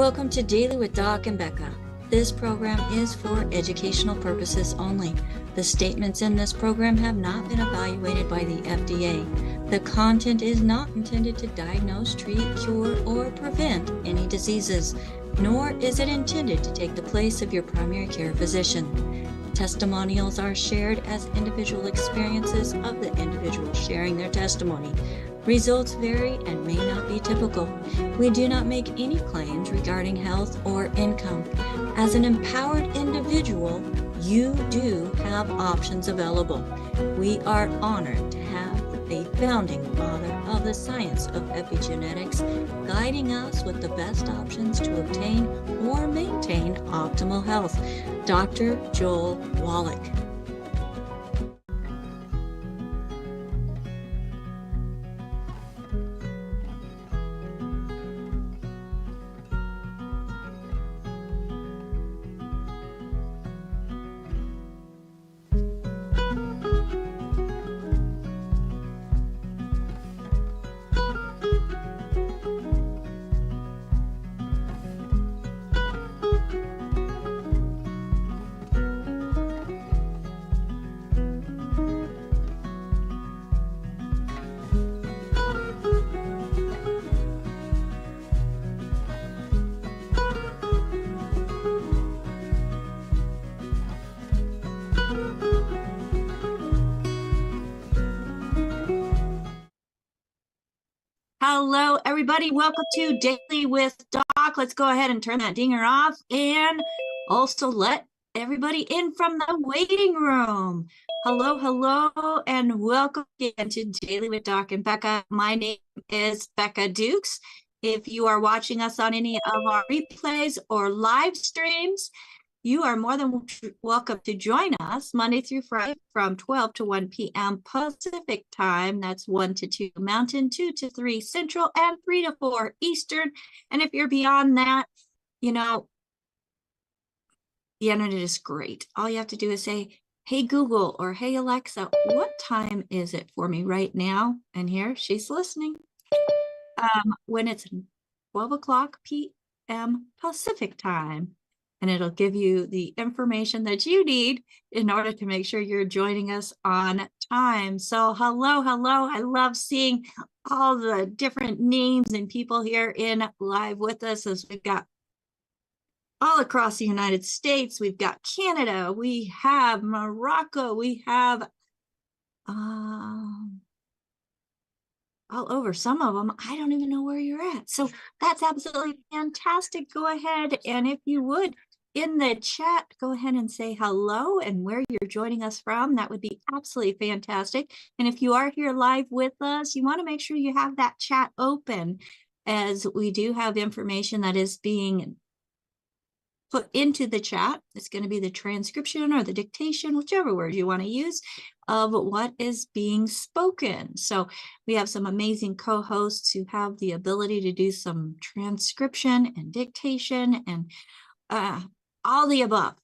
Welcome to Daily with Doc and Becca. This program is for educational purposes only. The statements in this program have not been evaluated by the FDA. The content is not intended to diagnose, treat, cure, or prevent any diseases, nor is it intended to take the place of your primary care physician. Testimonials are shared as individual experiences of the individual sharing their testimony. Results vary and may not be typical. We do not make any claims regarding health or income. As an empowered individual, you do have options available. We are honored to have a founding father of the science of epigenetics guiding us with the best options to obtain or maintain optimal health, Dr. Joel Wallach. Hello, everybody. Welcome to Daily with Doc. Let's go ahead and turn that dinger off and also let everybody in from the waiting room. Hello, hello, and welcome again to Daily with Doc and Becca. My name is Becca Dukes. If you are watching us on any of our replays or live streams, you are more than welcome to join us Monday through Friday from 12 to 1 p.m. Pacific time. That's 1 to 2 Mountain, 2 to 3 Central, and 3 to 4 Eastern. And if you're beyond that, you know, the internet is great. All you have to do is say, hey, Google, or hey, Alexa, what time is it for me right now? And here she's listening. When it's 12 o'clock p.m. Pacific time. And it'll give you the information that you need in order to make sure you're joining us on time. So hello, hello. I love seeing all the different names and people here in live with us, as we've got all across the United States. We've got Canada, we have Morocco, we have all over. Some of them, I don't even know where you're at. So that's absolutely fantastic. Go ahead, and if you would, in the chat, go ahead and say hello and where you're joining us from. That would be absolutely fantastic. And if you are here live with us, you want to make sure you have that chat open, as we do have information that is being put into the chat. It's going to be the transcription or the dictation, whichever word you want to use, of what is being spoken. So we have some amazing co-hosts who have the ability to do some transcription and dictation and all the above.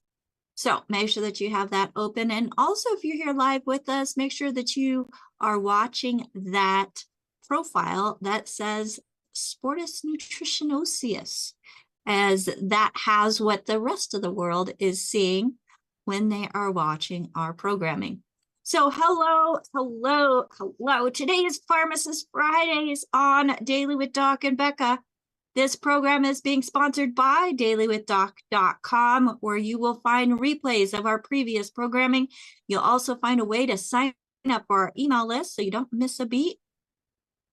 So make sure that you have that open. And also, if you're here live with us, make sure that you are watching that profile that says Sportus Nutritionosius, as that has what the rest of the world is seeing when they are watching our programming. So hello, hello, hello. Today is Pharmacist Fridays on Daily with Doc and Becca. This program is being sponsored by dailywithdoc.com, where you will find replays of our previous programming. You'll also find a way to sign up for our email list so you don't miss a beat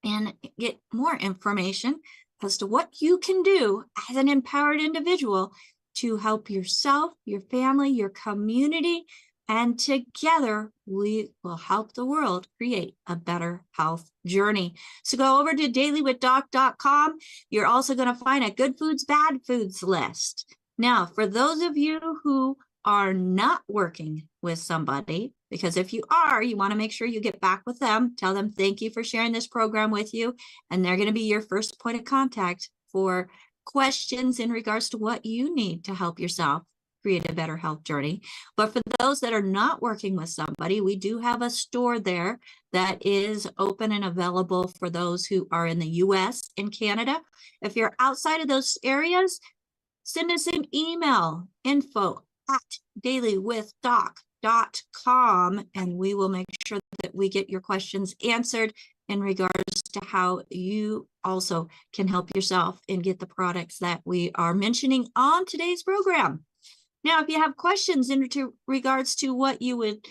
and get more information as to what you can do as an empowered individual to help yourself, your family, your community, and together we will help the world create a better health journey. So go over to dailywithdoc.com. You're also going to find a good foods, bad foods list. Now, for those of you who are not working with somebody, because if you are, you want to make sure you get back with them, tell them thank you for sharing this program with you, and they're going to be your first point of contact for questions in regards to what you need to help yourself create a better health journey. But for those that are not working with somebody, we do have a store there that is open and available for those who are in the US and Canada. If you're outside of those areas, send us an email, info@dailywithdoc.com, and we will make sure that we get your questions answered in regards to how you also can help yourself and get the products that we are mentioning on today's program. Now, if you have questions in regards to what you would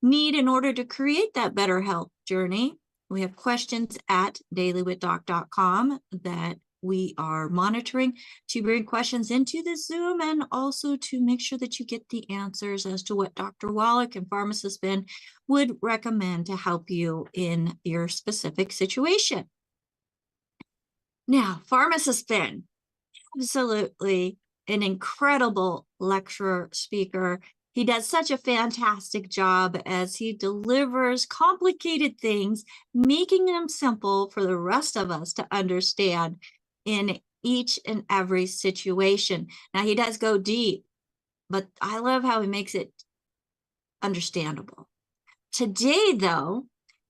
need in order to create that better health journey, we have questions at dailywithdoc.com that we are monitoring to bring questions into the Zoom, and also to make sure that you get the answers as to what Dr. Wallach and Pharmacist Ben would recommend to help you in your specific situation. Now, Pharmacist Ben, absolutely an incredible lecturer, speaker. He does such a fantastic job as he delivers complicated things, making them simple for the rest of us to understand in each and every situation. Now, he does go deep, but I love how he makes it understandable. Today, though,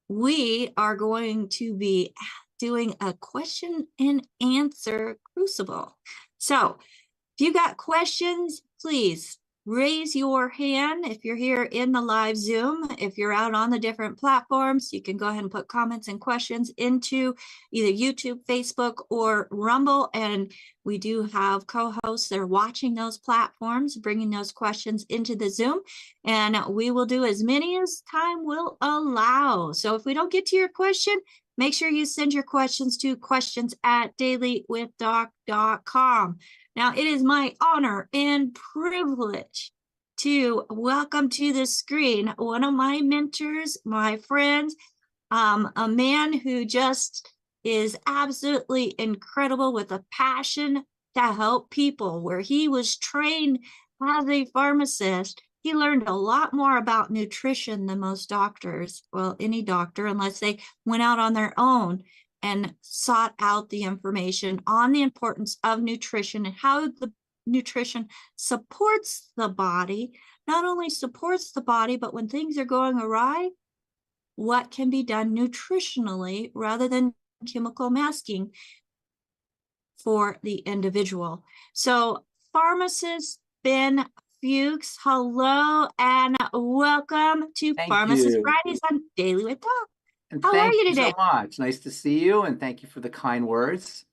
we are going to be doing a question and answer crucible. So if you got questions, please raise your hand if you're here in the live Zoom. If you're out on the different platforms, you can go ahead and put comments and questions into either YouTube, Facebook, or Rumble. And we do have co-hosts that are watching those platforms, bringing those questions into the Zoom. And we will do as many as time will allow. So if we don't get to your question, make sure you send your questions to questions@dailywithdoc.com. Now, it is my honor and privilege to welcome to the screen one of my mentors, my friends, a man who just is absolutely incredible with a passion to help people. Where he was trained as a pharmacist, he learned a lot more about nutrition than most doctors, well, any doctor, unless they went out on their own and sought out the information on the importance of nutrition and how the nutrition supports the body. Not only supports the body, but when things are going awry, what can be done nutritionally rather than chemical masking for the individual. So, Pharmacist Ben Fuchs, hello and welcome to Pharmacist Fridays on Daily with Doc. And how are you today? Thank you so much. Nice to see you, and thank you for the kind words.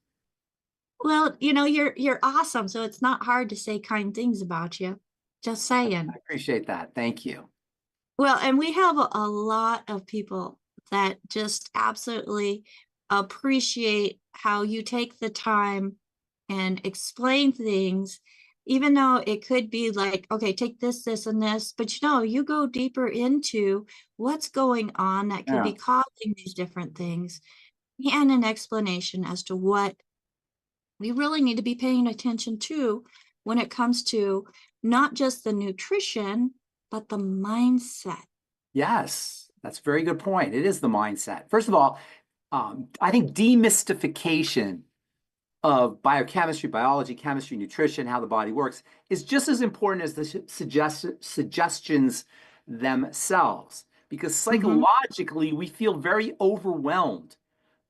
Well, you know, you're awesome, so it's not hard to say kind things about you. Just saying. I appreciate that. Thank you. Well, and we have a lot of people that just absolutely appreciate how you take the time and explain things, even though it could be like, okay, take this, this, and this, but you know, you go deeper into what's going on that could be causing these different things, and an explanation as to what we really need to be paying attention to when it comes to not just the nutrition, but the mindset. Yes, that's a very good point. It is the mindset. First of all, I think demystification of biochemistry, biology, chemistry, nutrition, how the body works is just as important as the suggestions themselves, because psychologically we feel very overwhelmed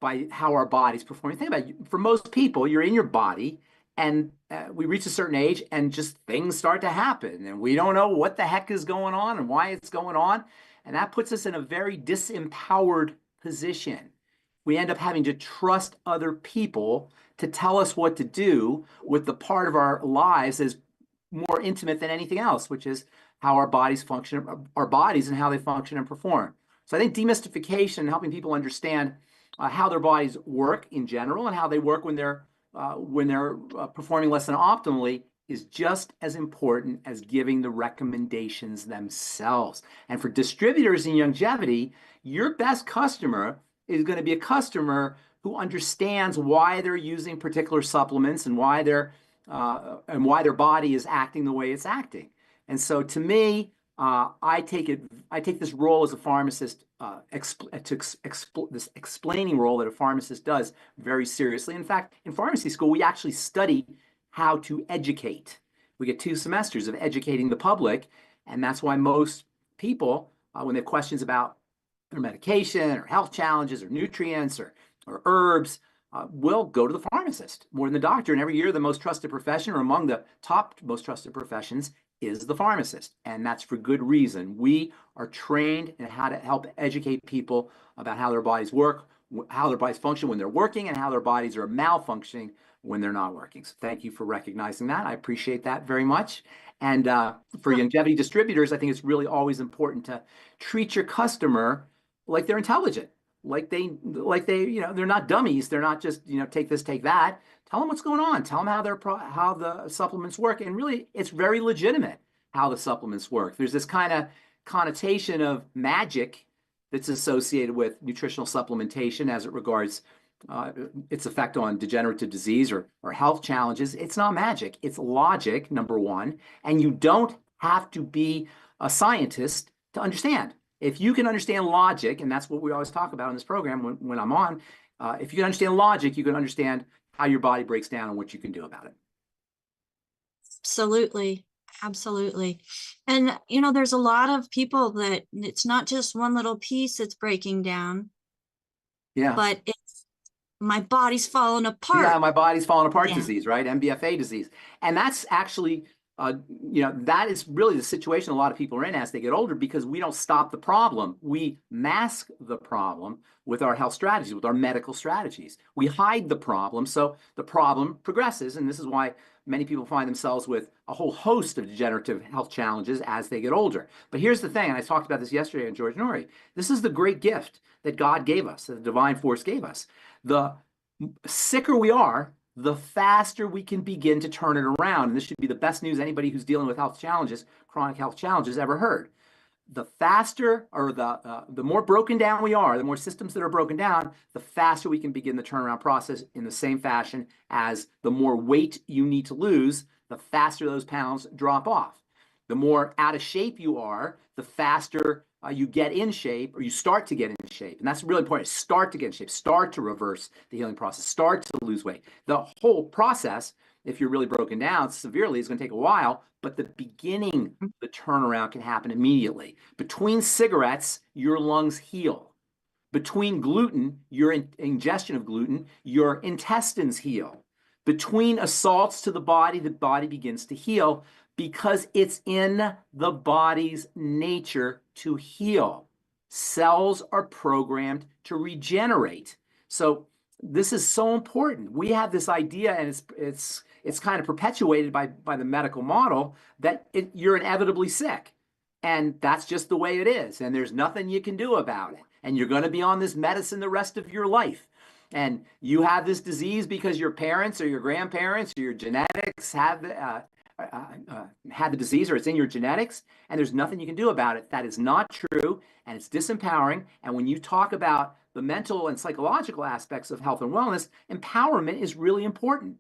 by how our body's performing. Think about it. For most people, you're in your body, and we reach a certain age and just things start to happen, and we don't know what the heck is going on and why it's going on, and that puts us in a very disempowered position. We end up having to trust other people to tell us what to do with the part of our lives is more intimate than anything else, which is how our bodies function, our bodies and how they function and perform. So I think demystification, helping people understand how their bodies work in general and how they work when they're performing less than optimally, is just as important as giving the recommendations themselves. And for distributors in longevity, your best customer is going to be a customer who understands why they're using particular supplements and why their body is acting the way it's acting. And so, to me, I take this role as a pharmacist, this explaining role that a pharmacist does, very seriously. In fact, in pharmacy school, we actually study how to educate. We get 2 semesters of educating the public, and that's why most people, when they have questions about their medication or health challenges or nutrients or herbs, will go to the pharmacist more than the doctor. And every year, the most trusted profession, or among the top most trusted professions, is the pharmacist. And that's for good reason. We are trained in how to help educate people about how their bodies work, how their bodies function when they're working, and how their bodies are malfunctioning when they're not working. So thank you for recognizing that. I appreciate that very much. And for longevity distributors, I think it's really always important to treat your customer like they're intelligent, like they, they're not dummies. They're not just, take this, take that. Tell them what's going on. Tell them how the supplements work. And really, it's very legitimate how the supplements work. There's this kind of connotation of magic that's associated with nutritional supplementation as it regards its effect on degenerative disease or health challenges. It's not magic. It's logic, number one. And you don't have to be a scientist to understand. If you can understand logic, and that's what we always talk about in this program when I'm on, if you can understand logic, you can understand how your body breaks down and what you can do about it. Absolutely. Absolutely. And, there's a lot of people that it's not just one little piece that's breaking down. Yeah. But it's my body's falling apart. Yeah, my body's falling apart Yeah. disease, right? MBFA disease. And that's actually, that is really the situation a lot of people are in as they get older, because we don't stop the problem. We mask the problem with our health strategies, with our medical strategies. We hide the problem, so the problem progresses. And this is why many people find themselves with a whole host of degenerative health challenges as they get older. But here's the thing, and I talked about this yesterday on George Norrie. This is the great gift that God gave us, that the divine force gave us. The sicker we are, the faster we can begin to turn it around. And this should be the best news anybody who's dealing with health challenges, chronic health challenges, ever heard. The faster, or the more broken down we are, the more systems that are broken down, the faster we can begin the turnaround process, in the same fashion as the more weight you need to lose, the faster those pounds drop off. The more out of shape you are, the faster you get in shape, or you start to get in shape. And that's really important. Start to get in shape, start to reverse the healing process, start to lose weight. The whole process, if you're really broken down severely, is going to take a while, but the beginning, the turnaround can happen immediately. Between cigarettes, your lungs heal. Between gluten, your ingestion of gluten, your intestines heal. Between assaults to the body begins to heal, because it's in the body's nature to heal. Cells are programmed to regenerate. So this is so important. We have this idea, and it's kind of perpetuated by the medical model, that you're inevitably sick. And that's just the way it is. And there's nothing you can do about it. And you're going to be on this medicine the rest of your life. And you have this disease because your parents or your grandparents or your genetics had the disease, or it's in your genetics, and there's nothing you can do about it. That is not true, and it's disempowering. And when you talk about the mental and psychological aspects of health and wellness, empowerment is really important.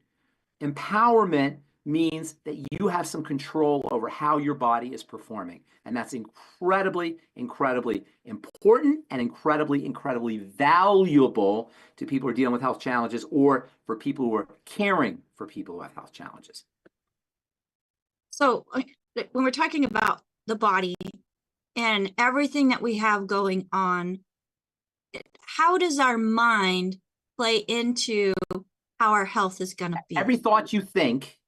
Empowerment means that you have some control over how your body is performing. And that's incredibly, incredibly important, and incredibly, incredibly valuable to people who are dealing with health challenges, or for people who are caring for people who have health challenges. So when we're talking about the body and everything that we have going on, how does our mind play into how our health is going to be? Every thought you think,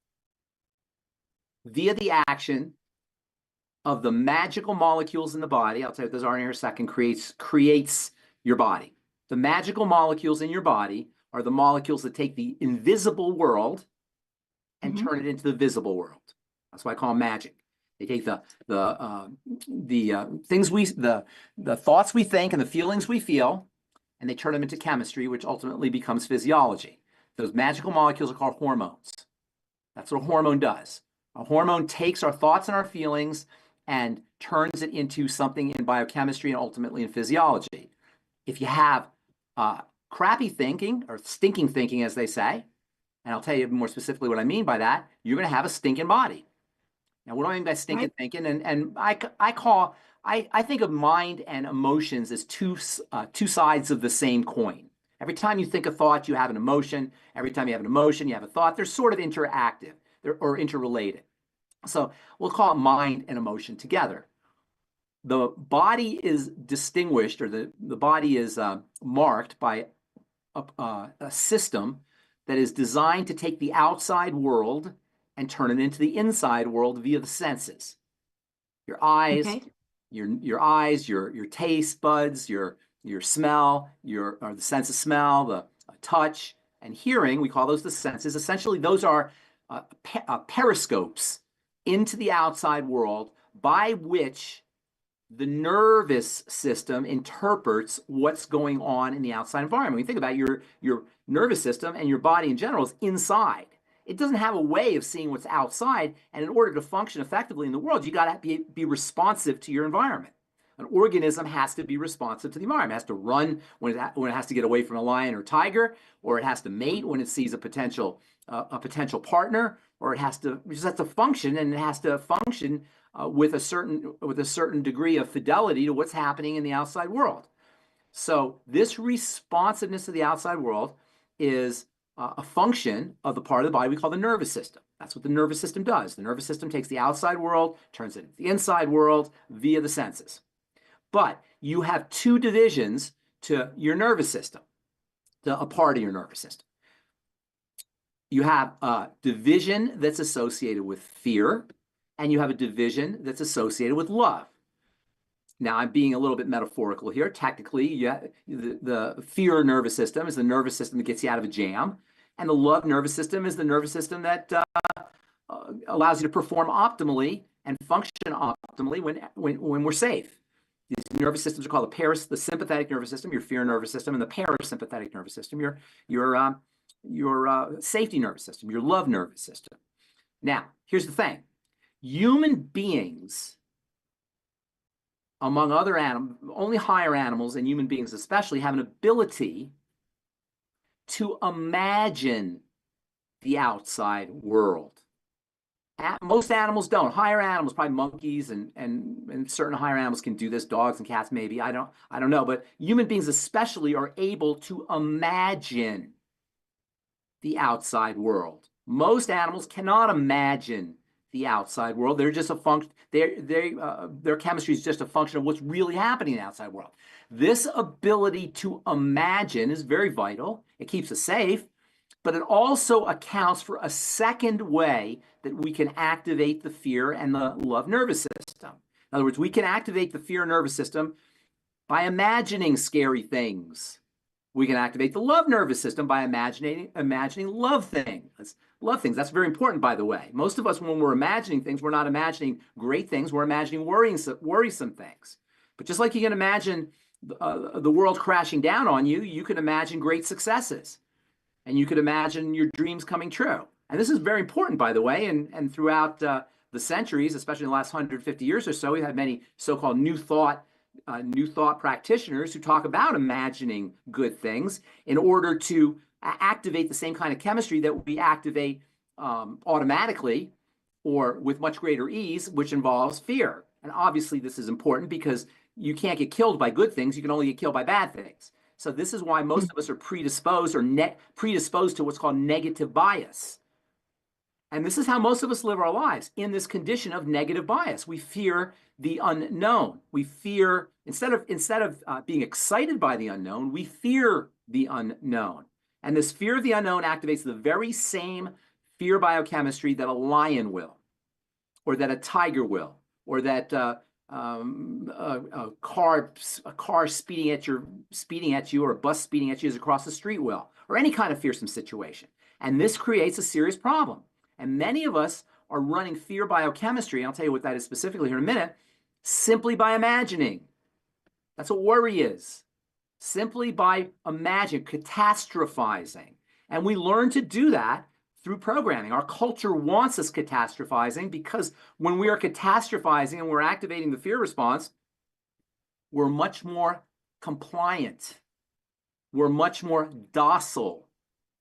via the action of the magical molecules in the body, I'll tell you what those are in here a second, creates your body. The magical molecules in your body are the molecules that take the invisible world and turn it into the visible world. That's why I call them magic. They take the thoughts we think and the feelings we feel, and they turn them into chemistry, which ultimately becomes physiology. Those magical molecules are called hormones. That's what a hormone does. A hormone takes our thoughts and our feelings and turns it into something in biochemistry and ultimately in physiology. If you have crappy thinking, or stinking thinking, as they say, and I'll tell you more specifically what I mean by that, you're going to have a stinking body. Now, what do I mean by stinking thinking? And I think of mind and emotions as two sides of the same coin. Every time you think a thought, you have an emotion. Every time you have an emotion, you have a thought. They're sort of interactive, or interrelated. So we'll call it mind and emotion together. The body is distinguished, or the body is marked by a system that is designed to take the outside world and turn it into the inside world via the senses. Your eyes, Okay. your taste buds, your smell, or the sense of smell, the touch and hearing. We call those the senses. Essentially, those are periscopes into the outside world by which the nervous system interprets what's going on in the outside environment. When you think about it, your nervous system and your body in general is inside. It doesn't have a way of seeing what's outside, and in order to function effectively in the world, you got to be responsive to your environment. An organism has to be responsive to the environment. It has to run when it has to get away from a lion or tiger, or it has to mate when it sees a potential partner, or it just has to function, and it has to function with a certain degree of fidelity to what's happening in the outside world. So this responsiveness to the outside world is a function of the part of the body we call the nervous system. That's what the nervous system does. The nervous system takes the outside world, turns it into the inside world via the senses. But you have two divisions to your nervous system, to a part of your nervous system. You have a division that's associated with fear, and you have a division that's associated with love. Now, I'm being a little bit metaphorical here. Technically, the fear nervous system is the nervous system that gets you out of a jam, and the love nervous system is the nervous system that allows you to perform optimally and function optimally when we're safe. These nervous systems are called the sympathetic nervous system, your fear nervous system, and the parasympathetic nervous system, your safety nervous system, your love nervous system. Now, here's the thing. Human beings, among other animals, only higher animals and human beings especially, have an ability to imagine the outside world. Most animals don't. Higher animals, probably monkeys and certain higher animals can do this. Dogs and cats, maybe. I don't know. But human beings especially are able to imagine the outside world. Most animals cannot imagine the outside world. They're just a function. Their chemistry is just a function of what's really happening in the outside world. This ability to imagine is very vital. It keeps us safe, but it also accounts for a second way that we can activate the fear and the love nervous system. In other words, we can activate the fear nervous system by imagining scary things. We can activate the love nervous system by imagining love things. That's very important, by the way. Most of us, when we're imagining things, we're not imagining great things. We're imagining worrisome things. But just like you can imagine the world crashing down on you, you can imagine great successes. And you could imagine your dreams coming true. And this is very important, by the way, and throughout the centuries, especially in the last 150 years or so, we've had many so-called new thought practitioners who talk about imagining good things in order to activate the same kind of chemistry that we activate automatically or with much greater ease, which involves fear. And obviously this is important because you can't get killed by good things. You can only get killed by bad things. So this is why most of us are predisposed to what's called negative bias. And this is how most of us live our lives, in this condition of negative bias. We fear the unknown. We fear, instead of being excited by the unknown, we fear the unknown. And this fear of the unknown activates the very same fear biochemistry that a lion will, or that a tiger will, or that a car speeding at you, or a bus speeding at you as across the street will, or any kind of fearsome situation. And this creates a serious problem. And many of us are running fear biochemistry, and I'll tell you what that is specifically here in a minute, simply by imagining. That's what worry is. Simply by imagining, catastrophizing. And we learn to do that through programming. Our culture wants us catastrophizing because when we are catastrophizing and we're activating the fear response, we're much more compliant. We're much more docile.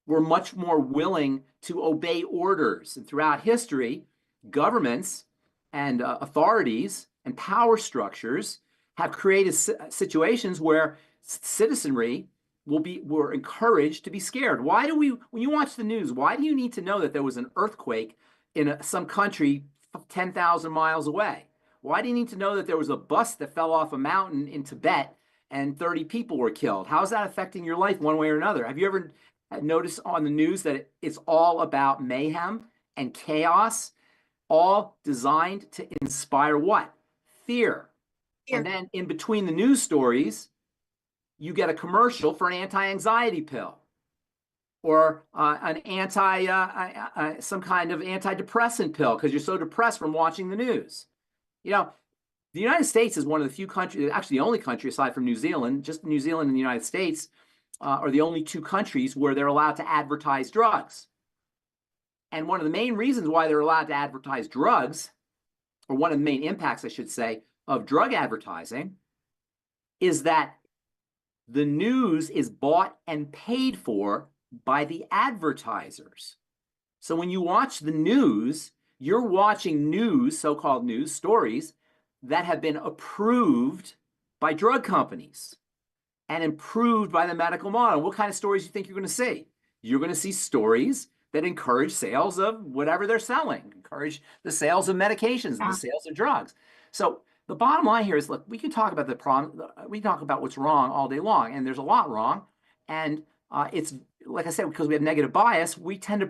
We're much more willing to obey orders. And throughout history, governments and authorities and power structures have created situations where citizenry were encouraged to be scared. When you watch the news, why do you need to know that there was an earthquake in some country 10,000 miles away? Why do you need to know that there was a bus that fell off a mountain in Tibet and 30 people were killed. How is that affecting your life one way or another? Have you ever noticed on the news that it's all about mayhem and chaos, all designed to inspire what? Fear. And then in between the news stories, you get a commercial for an anti-anxiety pill or an some kind of antidepressant pill because you're so depressed from watching the news. You know, the United States is one of the few countries, actually the only country aside from New Zealand, just New Zealand and the United States are the only two countries where they're allowed to advertise drugs. And one of the main reasons why they're allowed to advertise drugs, or one of the main impacts, I should say, of drug advertising is that the news is bought and paid for by the advertisers. So when you watch the news, you're watching news, so-called news stories, that have been approved by drug companies and improved by the medical model. What kind of stories do you think you're going to see? You're going to see stories that encourage sales of whatever they're selling, encourage the sales of medications, and the sales of drugs. So the bottom line here is, look, we can talk about the problem, we can talk about what's wrong all day long, and there's a lot wrong. And it's, like I said, because we have negative bias, we tend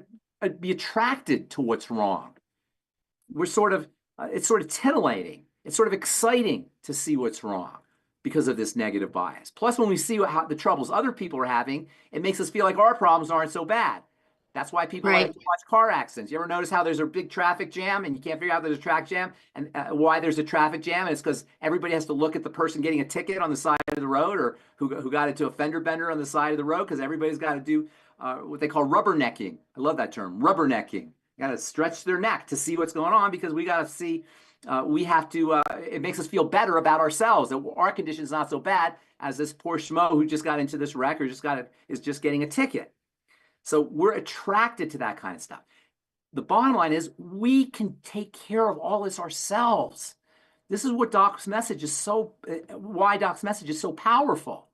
to be attracted to what's wrong. We're sort of, it's sort of titillating. It's sort of exciting to see what's wrong because of this negative bias. Plus, when we see how the troubles other people are having, it makes us feel like our problems aren't so bad. That's why people like to watch car accidents. You ever notice how there's a big traffic jam and you can't figure out there's a traffic jam and why there's a traffic jam? And it's because everybody has to look at the person getting a ticket on the side of the road, or who got into a fender bender on the side of the road, because everybody's got to do what they call rubbernecking. I love that term, rubbernecking. You got to stretch their neck to see what's going on, because we got to see, we have to, it makes us feel better about ourselves, that our condition is not so bad as this poor schmo who just got into this wreck or is just getting a ticket. So we're attracted to that kind of stuff. The bottom line is we can take care of all this ourselves. This is what Doc's message is so, why Doc's message is so powerful.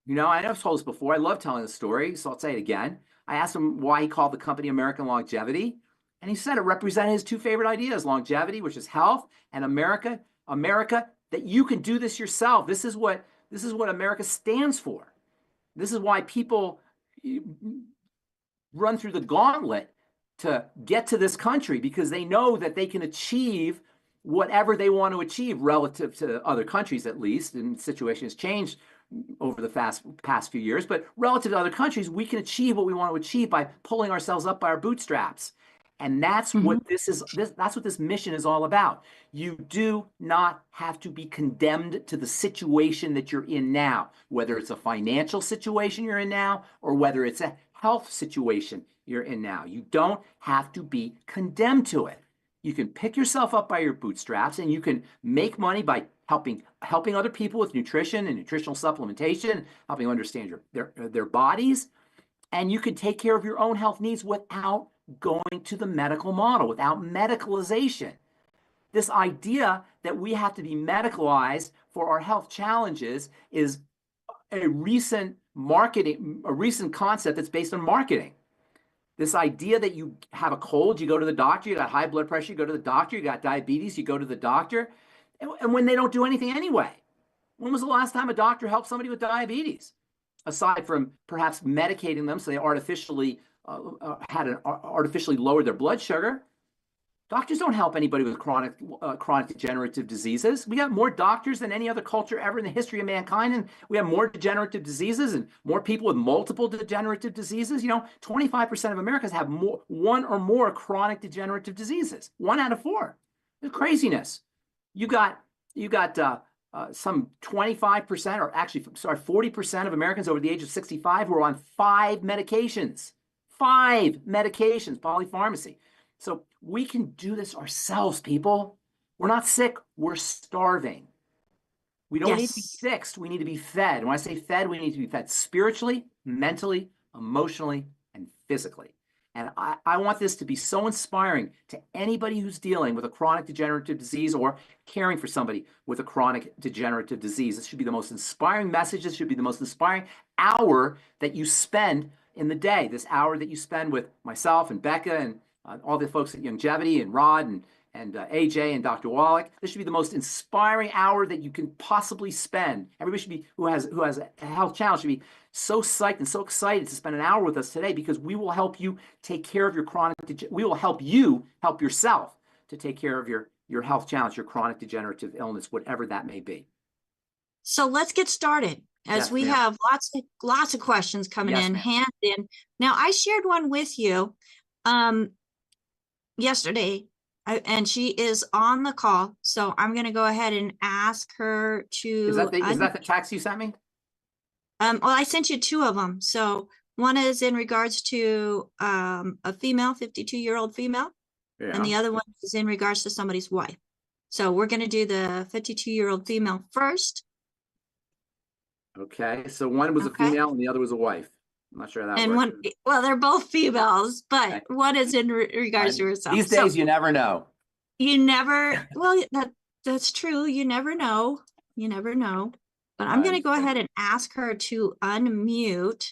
You know, I know I've told this before. I love telling the story, so I'll say it again. I asked him why he called the company American Longevity, and he said it represented his two favorite ideas: longevity, which is health, and America, that you can do this yourself. This is what America stands for. This is why people run through the gauntlet to get to this country, because they know that they can achieve whatever they want to achieve relative to other countries, at least, and the situation has changed over the past few years, but relative to other countries, we can achieve what we want to achieve by pulling ourselves up by our bootstraps. And that's what that's what this mission is all about. You do not have to be condemned to the situation that you're in now, whether it's a financial situation you're in now, or whether it's a health situation you're in now. You don't have to be condemned to it. You can pick yourself up by your bootstraps, and you can make money by helping other people with nutrition and nutritional supplementation, helping them understand their bodies, and you can take care of your own health needs without going to the medical model, without medicalization. This idea that we have to be medicalized for our health challenges is a recent concept that's based on marketing. This idea that you have a cold, you go to the doctor, you got high blood pressure, you go to the doctor, you got diabetes, you go to the doctor, and when they don't do anything anyway. When was the last time a doctor helped somebody with diabetes? Aside from perhaps medicating them so they artificially artificially lowered their blood sugar. Doctors don't help anybody with chronic degenerative diseases. We have more doctors than any other culture ever in the history of mankind, and we have more degenerative diseases and more people with multiple degenerative diseases. You know, 25% of Americans have one or more chronic degenerative diseases. 1 out of 4. It's craziness. You got some 25%, or actually, sorry, 40% of Americans over the age of 65 who are on 5 medications. 5 medications, polypharmacy. So we can do this ourselves, people. We're not sick, we're starving. We don't need to be fixed, we need to be fed. And when I say fed, we need to be fed spiritually, mentally, emotionally, and physically. And I want this to be so inspiring to anybody who's dealing with a chronic degenerative disease or caring for somebody with a chronic degenerative disease. This should be the most inspiring message. This should be the most inspiring hour that you spend in the day, this hour that you spend with myself and Becca and all the folks at Longevity and Rod and AJ and Dr. Wallach. This should be the most inspiring hour that you can possibly spend. Everybody should be, who has a health challenge, should be so psyched and so excited to spend an hour with us today, because we will help you take care of your we will help you help yourself to take care of your health challenge, your chronic degenerative illness, whatever that may be. So let's get started, as Yes, we ma'am. have lots of questions coming Yes, in, ma'am. hand in. Now, I shared one with you yesterday, and she is on the call. So I'm going to go ahead and ask her to. Is that the text you sent me? Well, I sent you two of them. So one is in regards to a female, 52-year-old female, and the other one is in regards to somebody's wife. So we're going to do the 52-year-old female first. Okay, so one was a female and the other was a wife. I'm not sure how that And works. well, they're both females, but one is in regards to herself. These days, you never know. You never, well, that's true. You never know. You never know. But I'm going to go ahead and ask her to unmute.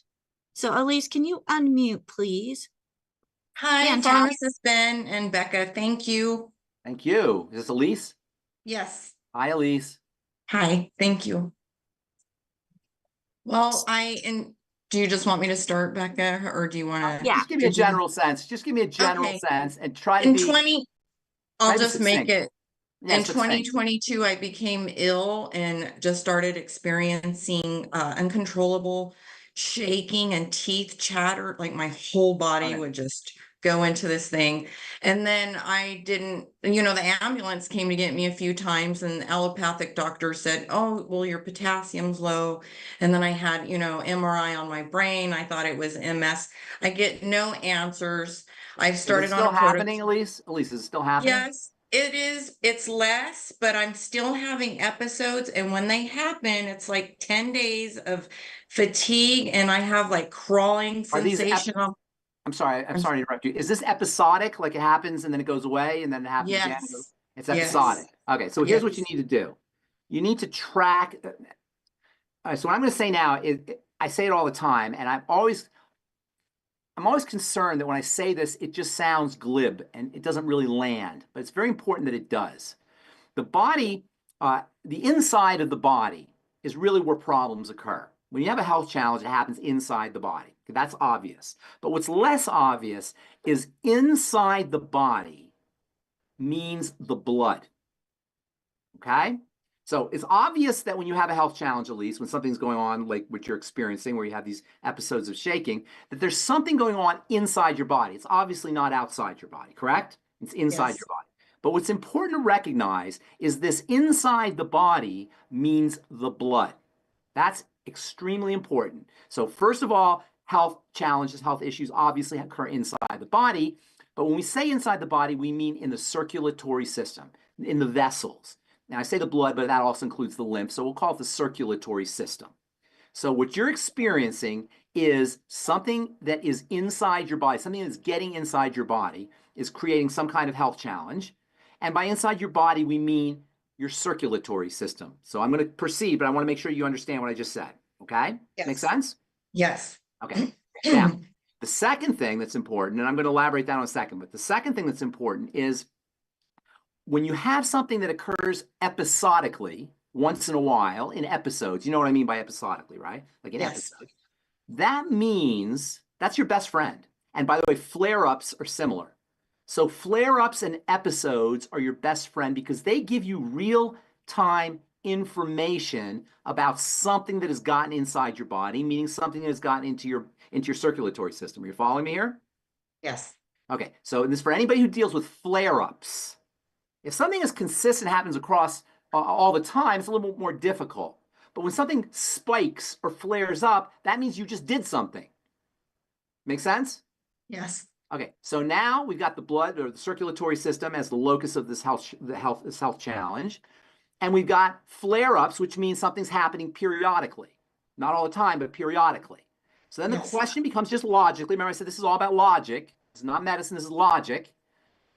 So Elise, can you unmute, please? Hi, Pharmacist Ben and Becca. Thank you. Thank you. Is this Elise? Yes. Hi, Elise. Hi, thank you. Well, do you just want me to start, Becca, or do you want to? Yeah. Just give me a general sense. Just give me a general sense and try to be. I'll just make it. In 2022, I became ill and just started experiencing uncontrollable shaking and teeth chatter. Like my whole body would just go into this thing. And then I didn't, the ambulance came to get me a few times, and the allopathic doctor said, oh, well, your potassium's low. And then I had, MRI on my brain. I thought it was MS. I get no answers. I've started on a protocol. Happening, Elise? Elise, is it still happening? Yes, it is. It's less, but I'm still having episodes. And when they happen, it's like 10 days of fatigue, and I have like crawling sensation. I'm sorry to interrupt you. Is this episodic? Like it happens and then it goes away and then it happens again? It's episodic. Yes. Okay, so here's what you need to do. You need to track. So what I'm going to say now is, I say it all the time, and I'm always concerned that when I say this, it just sounds glib and it doesn't really land, but it's very important that it does. The body, the inside of the body is really where problems occur. When you have a health challenge, it happens inside the body. That's obvious. But what's less obvious is inside the body means the blood. Okay? So it's obvious that when you have a health challenge, Elise, when something's going on like what you're experiencing, where you have these episodes of shaking, that there's something going on inside your body. It's obviously not outside your body, correct? It's inside your body. But what's important to recognize is this inside the body means the blood. That's extremely important. So first of all, health challenges, health issues obviously occur inside the body. But when we say inside the body, we mean in the circulatory system, in the vessels. Now, I say the blood, but that also includes the lymph, so we'll call it the circulatory system. So what you're experiencing is something that is inside your body, something that's getting inside your body is creating some kind of health challenge. And by inside your body, we mean your circulatory system. So I'm going to proceed, but I want to make sure you understand what I just said. Okay? Yes. Make sense? Yes. Okay. Now, the second thing that's important, and I'm going to elaborate that in a second, but the second thing that's important is when you have something that occurs episodically, once in a while, in episodes, you know what I mean by episodically, right? Like in episodes. That means that's your best friend. And by the way, flare-ups are similar. So flare-ups and episodes are your best friend because they give you real-time information about something that has gotten inside your body, meaning something that has gotten into your circulatory system. Are you following me here? Yes. Okay, so this for anybody who deals with flare-ups. If something is consistent, happens across all the time, it's a little bit more difficult. But when something spikes or flares up, that means you just did something. Make sense? Yes. Okay, so now we've got the blood or the circulatory system as the locus of this health challenge. And we've got flare-ups, which means something's happening periodically. Not all the time, but periodically. So then the question becomes just logically. Remember I said this is all about logic. It's not medicine, this is logic.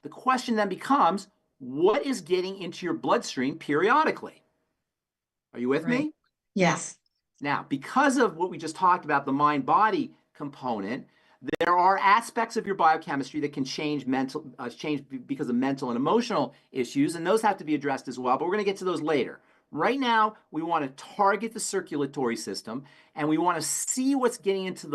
The question then becomes, what is getting into your bloodstream periodically? Are you with me? Yes. Now, because of what we just talked about, the mind-body component, there are aspects of your biochemistry that can change because of mental and emotional issues, and those have to be addressed as well, but we're going to get to those later. Right now, we want to target the circulatory system, and we want to see what's getting into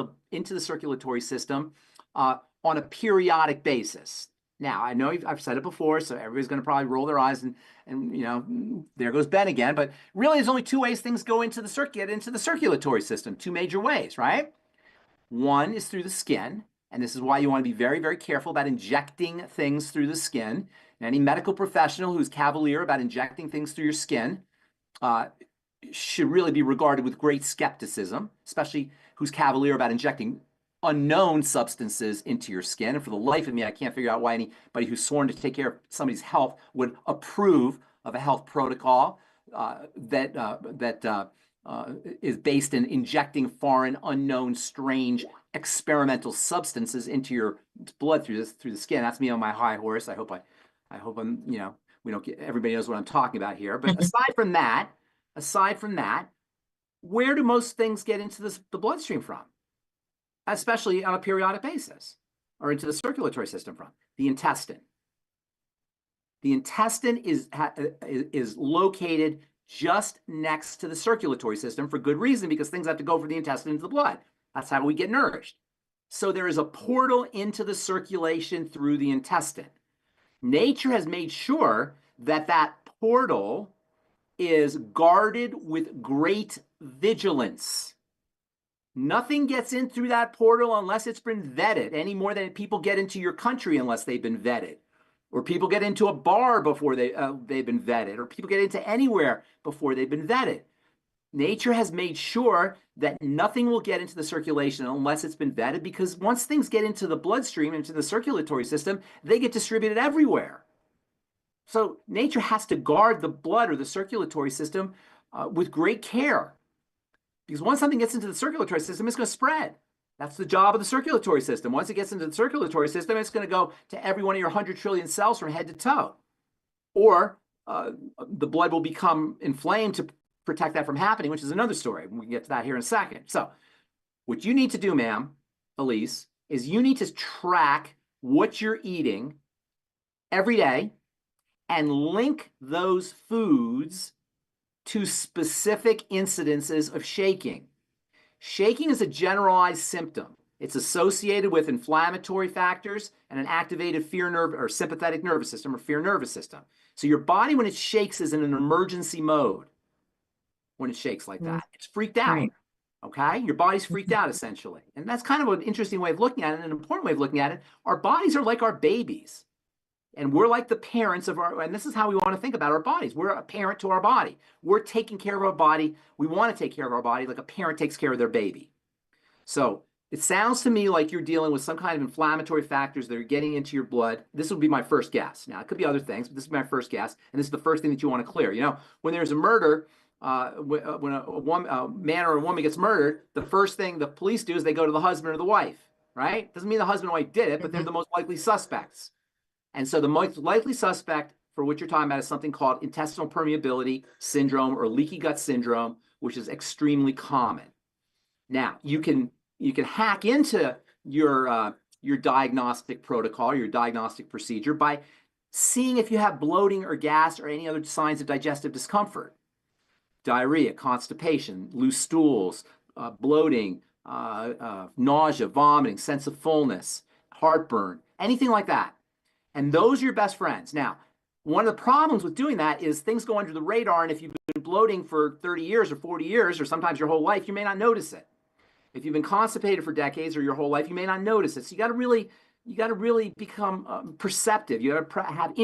the circulatory system on a periodic basis. Now, I know I've said it before, so everybody's going to probably roll their eyes and you know, there goes Ben again. But really, there's only two ways things go into the circulatory system, two major ways, right? One is through the skin, and this is why you want to be very, very careful about injecting things through the skin. And any medical professional who's cavalier about injecting things through your skin should really be regarded with great skepticism, especially who's cavalier about injecting unknown substances into your skin. And for the life of me, I can't figure out why anybody who's sworn to take care of somebody's health would approve of a health protocol that is based in injecting foreign, unknown, strange, experimental substances into your blood through the skin. That's me on my high horse. I hope I'm, you know, we don't get, everybody knows what I'm talking about here. But aside from that, where do most things get into the bloodstream from? Especially on a periodic basis, or into the circulatory system from? The intestine. The intestine is located just next to the circulatory system for good reason, because things have to go from the intestine into the blood. That's how we get nourished. So there is a portal into the circulation through the intestine. Nature has made sure that that portal is guarded with great vigilance. Nothing gets in through that portal unless it's been vetted, any more than people get into your country unless they've been vetted, or people get into a bar before they've been vetted, or people get into anywhere before they've been vetted. Nature has made sure that nothing will get into the circulation unless it's been vetted, because once things get into the bloodstream, into the circulatory system, they get distributed everywhere. So nature has to guard the blood or the circulatory system with great care. Because once something gets into the circulatory system, it's going to spread. That's the job of the circulatory system. Once it gets into the circulatory system, it's going to go to every one of your 100 trillion cells from head to toe. Or the blood will become inflamed to protect that from happening, which is another story. We can get to that here in a second. So what you need to do, ma'am, Elise, is you need to track what you're eating every day and link those foods to specific incidences of shaking. Shaking is a generalized symptom. It's associated with inflammatory factors and an activated fear nerve or sympathetic nervous system or fear nervous system. So your body, when it shakes, is in an emergency mode. When it shakes like that, it's freaked out. Right. Okay, your body's freaked out essentially, and that's kind of an interesting way of looking at it, and an important way of looking at it. Our bodies are like our babies. And we're like the parents of and this is how we want to think about our bodies. We're a parent to our body. We're taking care of our body. We want to take care of our body like a parent takes care of their baby. So it sounds to me like you're dealing with some kind of inflammatory factors that are getting into your blood. This would be my first guess. Now, it could be other things, but this is my first guess. And this is the first thing that you want to clear. You know, when there's a murder, when a man or a woman gets murdered, the first thing the police do is they go to the husband or the wife, right? Doesn't mean the husband or wife did it, but they're the most likely suspects. And so the most likely suspect for what you're talking about is something called intestinal permeability syndrome or leaky gut syndrome, which is extremely common. Now, you can hack into your diagnostic protocol, your diagnostic procedure by seeing if you have bloating or gas or any other signs of digestive discomfort. Diarrhea, constipation, loose stools, bloating, nausea, vomiting, sense of fullness, heartburn, anything like that. And those are your best friends. Now, one of the problems with doing that is things go under the radar, and if you've been bloating for 30 years or 40 years or sometimes your whole life, you may not notice it. If you've been constipated for decades or your whole life, you may not notice it. So you got to really become perceptive. You got to have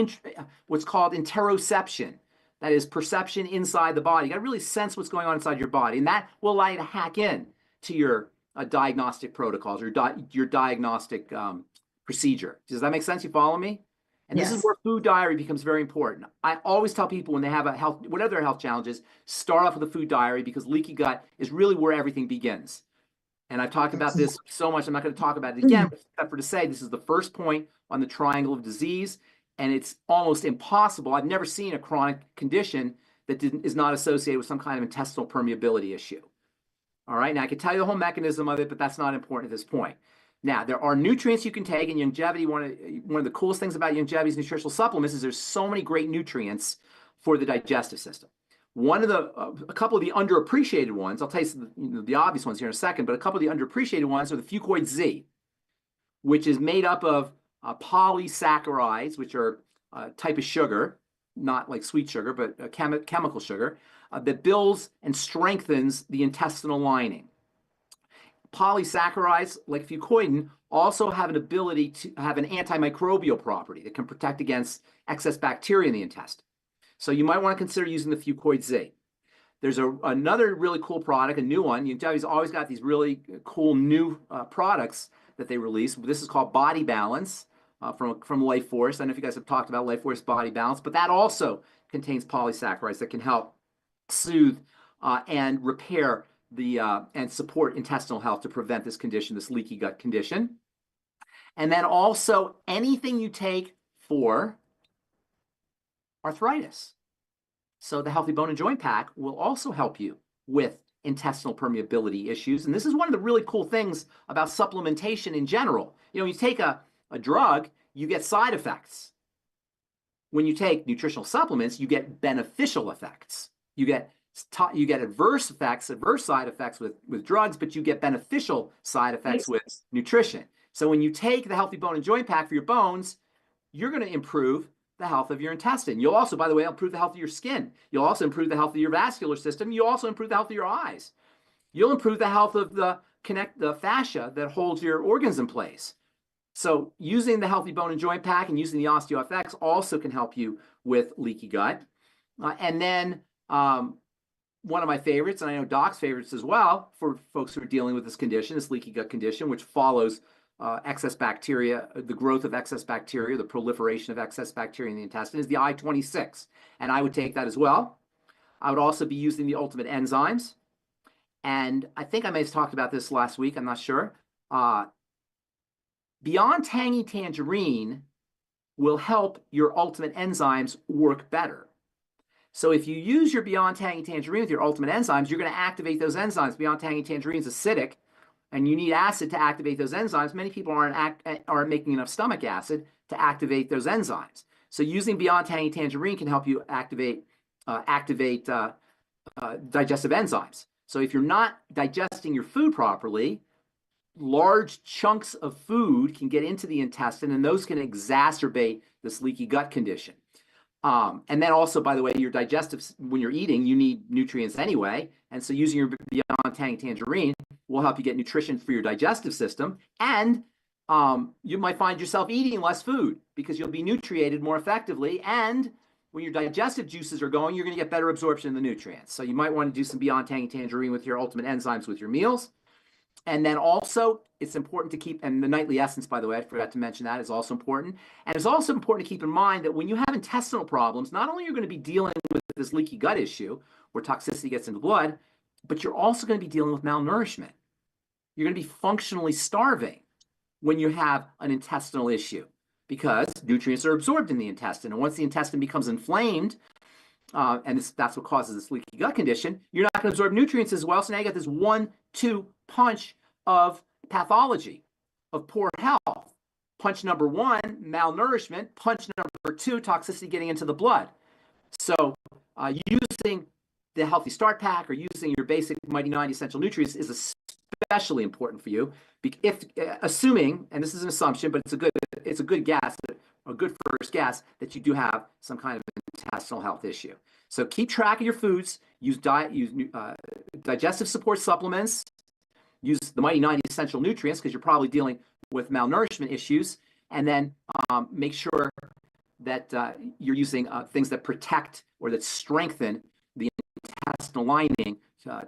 what's called interoception. That is perception inside the body. You got to really sense what's going on inside your body, and that will allow you to hack in to your diagnostic protocols or your diagnostic procedure. Does that make sense? You follow me? And yes. This is where food diary becomes very important. I always tell people when they have whatever their health challenges, start off with a food diary, because leaky gut is really where everything begins. And I've talked about this so much, I'm not going to talk about it again, except for to say this is the first point on the triangle of disease, and it's almost impossible. I've never seen a chronic condition that is not associated with some kind of intestinal permeability issue. All right, now I can tell you the whole mechanism of it, but that's not important at this point. Now, there are nutrients you can take in longevity. One of the coolest things about longevity's nutritional supplements is there's so many great nutrients for the digestive system. A couple of the underappreciated ones, I'll tell you the obvious ones here in a second, but a couple of the underappreciated ones are the Fucoid Z, which is made up of polysaccharides, which are a type of sugar, not like sweet sugar, but a chemical sugar, that builds and strengthens the intestinal lining. Polysaccharides, like fucoidin, also have an ability to have an antimicrobial property that can protect against excess bacteria in the intestine. So you might want to consider using the Fucoid Z. There's another really cool product, a new one. Longevity's always got these really cool new products that they release. This is called Body Balance from Life Force. I don't know if you guys have talked about Life Force Body Balance, but that also contains polysaccharides that can help soothe and repair and support intestinal health to prevent this condition, this leaky gut condition. And then also anything you take for arthritis. So the Healthy Bone and Joint Pack will also help you with intestinal permeability issues. And this is one of the really cool things about supplementation in general. When you take a drug, you get side effects. When you take nutritional supplements, you get beneficial effects. You get adverse side effects with drugs, but you get beneficial side effects with nutrition. So when you take the Healthy Bone and Joint Pack for your bones, you're going to improve the health of your intestine. You'll also, by the way, improve the health of your skin. You'll also improve the health of your vascular system. You'll also improve the health of your eyes. You'll improve the health of the fascia that holds your organs in place. So using the Healthy Bone and Joint Pack and using the OsteoFX also can help you with leaky gut. And then one of my favorites, and I know Doc's favorites as well, for folks who are dealing with this condition, this leaky gut condition, which follows excess bacteria, the growth of excess bacteria, the proliferation of excess bacteria in the intestine, is the I-26. And I would take that as well. I would also be using the Ultimate Enzymes. And I think I may have talked about this last week, I'm not sure. Beyond Tangy Tangerine will help your Ultimate Enzymes work better. So if you use your Beyond Tangy Tangerine with your Ultimate Enzymes, you're going to activate those enzymes. Beyond Tangy Tangerine is acidic, and you need acid to activate those enzymes. Many people aren't making enough stomach acid to activate those enzymes. So using Beyond Tangy Tangerine can help you activate digestive enzymes. So if you're not digesting your food properly, large chunks of food can get into the intestine, and those can exacerbate this leaky gut condition. And then also, by the way, your digestive, when you're eating, you need nutrients anyway. And so using your Beyond Tangy Tangerine will help you get nutrition for your digestive system. And you might find yourself eating less food because you'll be nutriated more effectively. And when your digestive juices are going, you're going to get better absorption of the nutrients. So you might want to do some Beyond Tangy Tangerine with your Ultimate Enzymes with your meals. And then also, it's important to keep, and the nightly essence, by the way, I forgot to mention that, is also important. And it's also important to keep in mind that when you have intestinal problems, not only are you going to be dealing with this leaky gut issue where toxicity gets into the blood, but you're also going to be dealing with malnourishment. You're going to be functionally starving when you have an intestinal issue because nutrients are absorbed in the intestine. And once the intestine becomes inflamed, and that's what causes this leaky gut condition, you're not going to absorb nutrients as well. So now you got this 1-2 punch of pathology, of poor health. Punch number 1, malnourishment. Punch number 2, toxicity getting into the blood. So using the Healthy Start Pack or using your basic Mighty 90 essential nutrients is especially important for you. If assuming, and this is an assumption, but it's a good guess, a good first guess that you do have some kind of intestinal health issue. So keep track of your foods. Use digestive support supplements. Use the Mighty 90 essential nutrients because you're probably dealing with malnourishment issues. And then make sure that you're using things that protect or that strengthen the intestinal lining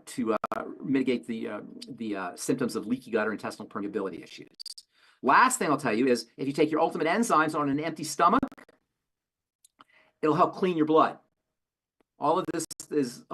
to mitigate the symptoms of leaky gut or intestinal permeability issues. Last thing I'll tell you is if you take your Ultimate Enzymes on an empty stomach, it'll help clean your blood. All of this is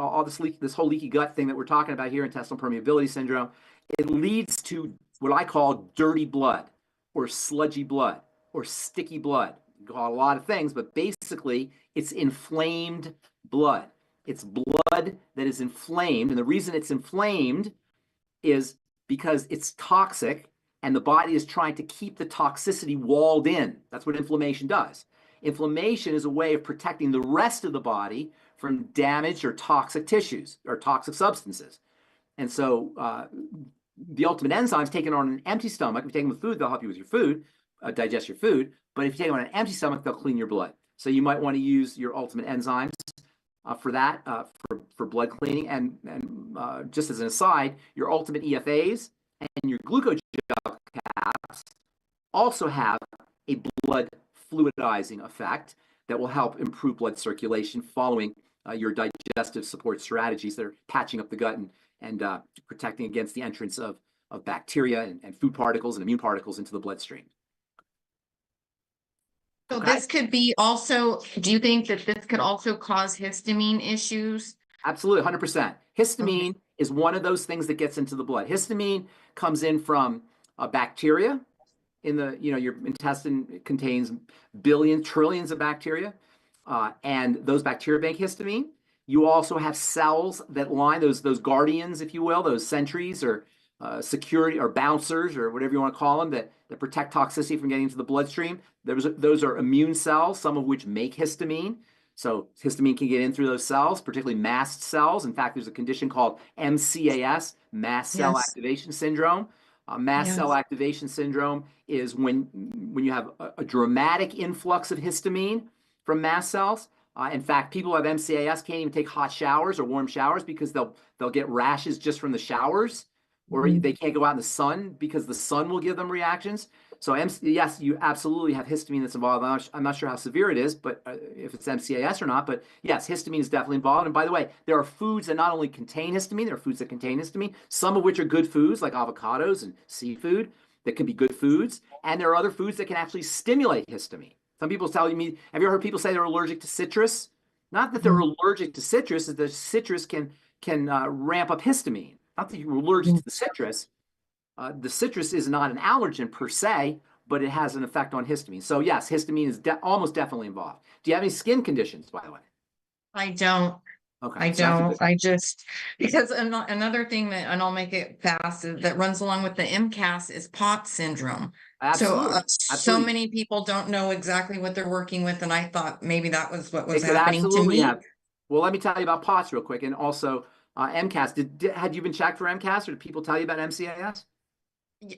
this whole leaky gut thing that we're talking about here, intestinal permeability syndrome. It leads to what I call dirty blood or sludgy blood or sticky blood. You can call it a lot of things, but basically it's inflamed blood. It's blood that is inflamed. And the reason it's inflamed is because it's toxic and the body is trying to keep the toxicity walled in. That's what inflammation does. Inflammation is a way of protecting the rest of the body from damaged or toxic tissues or toxic substances. And so the ultimate enzymes taken on an empty stomach, if you take them with food, they'll help you with your food, digest your food. But if you take them on an empty stomach, they'll clean your blood. So you might want to use your ultimate enzymes for that, for blood cleaning. And just as an aside, your ultimate EFAs and your glucogel caps also have a blood fluidizing effect that will help improve blood circulation following your digestive support strategies that are patching up the gut and protecting against the entrance of bacteria and food particles and immune particles into the bloodstream. So Okay. this could be also, do you think that this could also cause histamine issues? Absolutely, 100%. Histamine is one of those things that gets into the blood. Histamine comes in from bacteria. In the, your intestine contains billions, trillions of bacteria, and those bacteria make histamine. You also have cells that line those guardians, if you will, those sentries or security or bouncers or whatever you want to call them that protect toxicity from getting into the bloodstream. Those are immune cells, some of which make histamine. So histamine can get in through those cells, particularly mast cells. In fact, there's a condition called MCAS, mast cell activation syndrome. Mast cell activation syndrome is when you have a dramatic influx of histamine from mast cells. In fact, people who have MCAS can't even take hot showers or warm showers because they'll get rashes just from the showers, or they can't go out in the sun because the sun will give them reactions. So yes, you absolutely have histamine that's involved. I'm not sure how severe it is, but if it's MCAS or not. But yes, histamine is definitely involved. And by the way, there are foods that not only contain histamine, there are foods that contain histamine, some of which are good foods like avocados and seafood that can be good foods. And there are other foods that can actually stimulate histamine. Some people tell me, have you ever heard people say they're allergic to citrus? Not that they're allergic to citrus, is that citrus can ramp up histamine. Not that you're allergic to the citrus. The citrus is not an allergen per se, but it has an effect on histamine. So yes, histamine is almost definitely involved. Do you have any skin conditions, by the way? I don't. Okay. I don't. I just, because another thing that, and I'll make it fast, that runs along with the MCAS is POTS syndrome. Absolutely. So many people don't know exactly what they're working with, and I thought maybe that was what was It could happening to absolutely me. have. Well, let me tell you about POTS real quick, and also MCAS. Had you been checked for MCAS, or did people tell you about MCAS?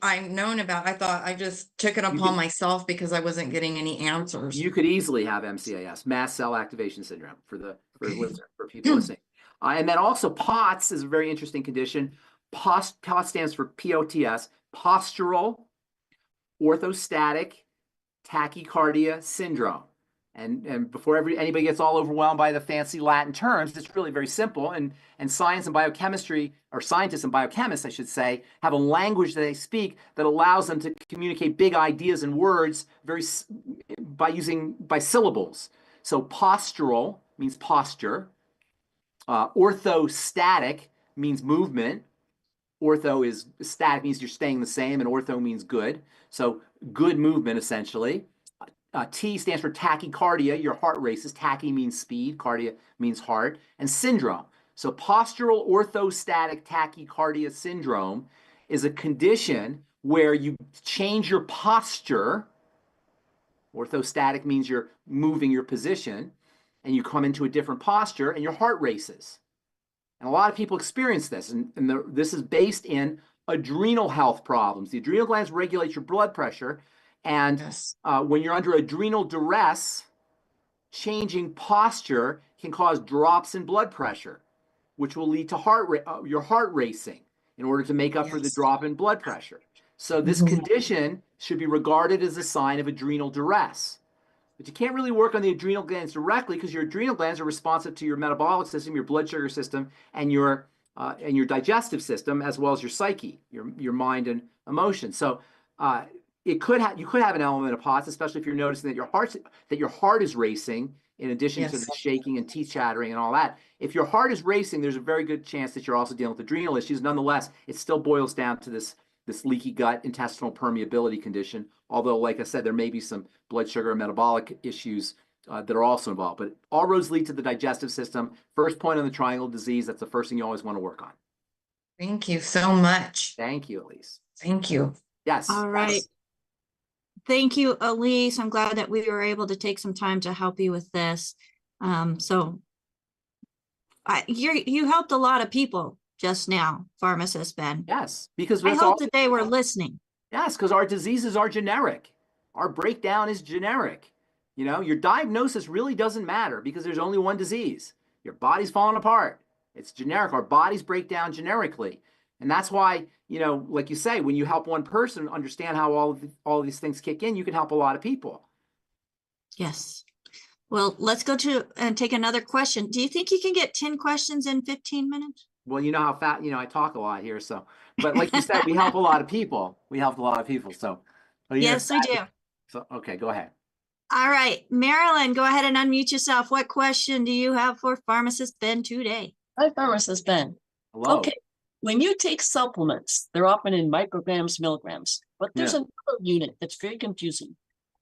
I've known about. I thought I just took it upon myself because I wasn't getting any answers. You could easily have MCAS, mast cell activation syndrome, for people listening. And then also POTS is a very interesting condition. POTS stands for POTS, postural orthostatic tachycardia syndrome. And before anybody gets all overwhelmed by the fancy Latin terms, it's really very simple. And science and biochemistry, or scientists and biochemists, I should say, have a language that they speak that allows them to communicate big ideas and words by syllables. So postural means posture. Orthostatic means movement. Ortho is static, means you're staying the same, and ortho means good. So good movement, essentially. T stands for tachycardia, your heart races. Tachy means speed, cardia means heart, and syndrome. So postural orthostatic tachycardia syndrome is a condition where you change your posture. Orthostatic means you're moving your position, and you come into a different posture, and your heart races. And a lot of people experience this, and this is based in adrenal health problems. The adrenal glands regulate your blood pressure, and when you're under adrenal duress, changing posture can cause drops in blood pressure, which will lead to your heart racing in order to make up for the drop in blood pressure. So this condition should be regarded as a sign of adrenal duress. But you can't really work on the adrenal glands directly because your adrenal glands are responsive to your metabolic system, your blood sugar system, and your digestive system, as well as your psyche, your mind and emotion. So you could have an element of POTS, especially if you're noticing that your heart is racing, in addition to the shaking and teeth chattering and all that. If your heart is racing, there's a very good chance that you're also dealing with adrenal issues. Nonetheless, it still boils down to this leaky gut intestinal permeability condition. Although, like I said, there may be some blood sugar and metabolic issues that are also involved. But all roads lead to the digestive system. First point on the triangle disease, that's the first thing you always want to work on. Thank you so much. Thank you, Elise. Thank you. Yes. All right. Yes. Thank you, Elise. I'm glad that we were able to take some time to help you with this. You helped a lot of people just now, Pharmacist Ben. Yes, because I that's hope all. that they were listening. Yes, because our diseases are generic. Our breakdown is generic. You know, your diagnosis really doesn't matter because there's only one disease. Your body's falling apart. It's generic. Our bodies break down generically. And that's why, you know, like you say, when you help one person understand how all of these things kick in, you can help a lot of people. Yes. Well, let's go to and take another question. Do you think you can get 10 questions in 15 minutes? Well, you know how fat, you know, I talk a lot here. So, but like you said, we help a lot of people. We helped a lot of people. So, Yes, we do. So, okay, go ahead. All right, Marilyn, go ahead and unmute yourself. What question do you have for Pharmacist Ben today? Hi, Pharmacist Ben. Hello. Okay, when you take supplements, they're often in micrograms, milligrams, but there's another unit that's very confusing.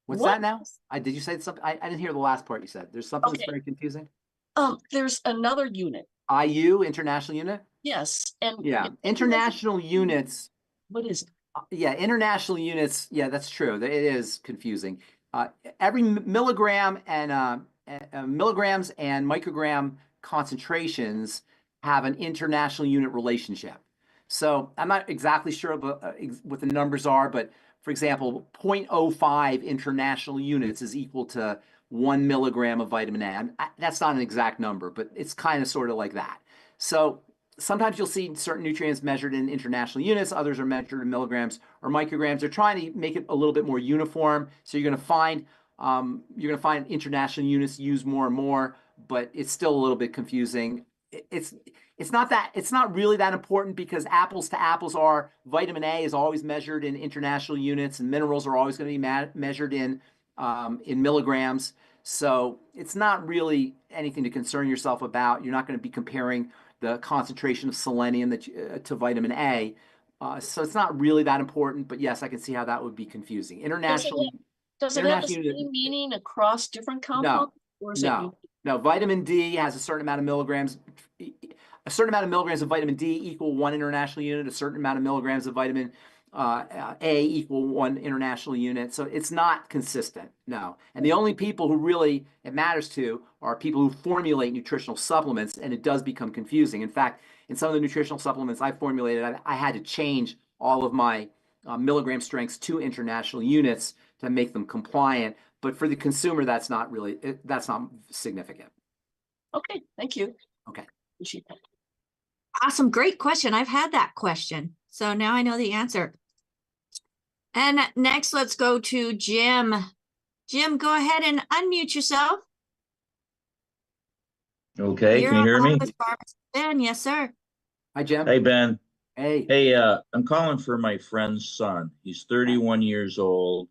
What's that now? Did you say something? I didn't hear the last part you said. There's something that's very confusing. There's another unit. IU, international unit? Yes. And yeah, international units. What is it? Yeah, international units. Yeah, that's true. It is confusing. Every milligram and milligrams and microgram concentrations have an international unit relationship. So I'm not exactly sure what the numbers are, but for example, 0.05 international units is equal to 1 milligram of vitamin A. That's not an exact number, but it's kind of sort of like that. So sometimes you'll see certain nutrients measured in international units, others are measured in milligrams or micrograms. They're trying to make it a little bit more uniform. So you're going to find international units used more and more, but it's still a little bit confusing. It's not really that important because apples to apples are vitamin A is always measured in international units and minerals are always going to be measured in milligrams. So it's not really anything to concern yourself about. You're not going to be comparing the concentration of selenium to vitamin A. So it's not really that important, but yes, I can see how that would be confusing. Does it have the same meaning across different compounds? No. Vitamin D has a certain amount of milligrams. A certain amount of milligrams of vitamin D equal 1 international unit. A certain amount of milligrams of vitamin A equal 1 international unit. So it's not consistent, no. And the only people who really it matters to are people who formulate nutritional supplements, and it does become confusing. In fact, in some of the nutritional supplements I formulated, I had to change all of my milligram strengths to international units to make them compliant. But for the consumer, that's not significant. Okay, thank you. Okay. Appreciate that. Awesome, great question. I've had that question, so now I know the answer. And next, let's go to Jim. Jim, go ahead and unmute yourself. Okay, can you hear me? Ben, yes, sir. Hi, Jim. Hey, Ben. Hey. Hey, I'm calling for my friend's son. He's 31 years old.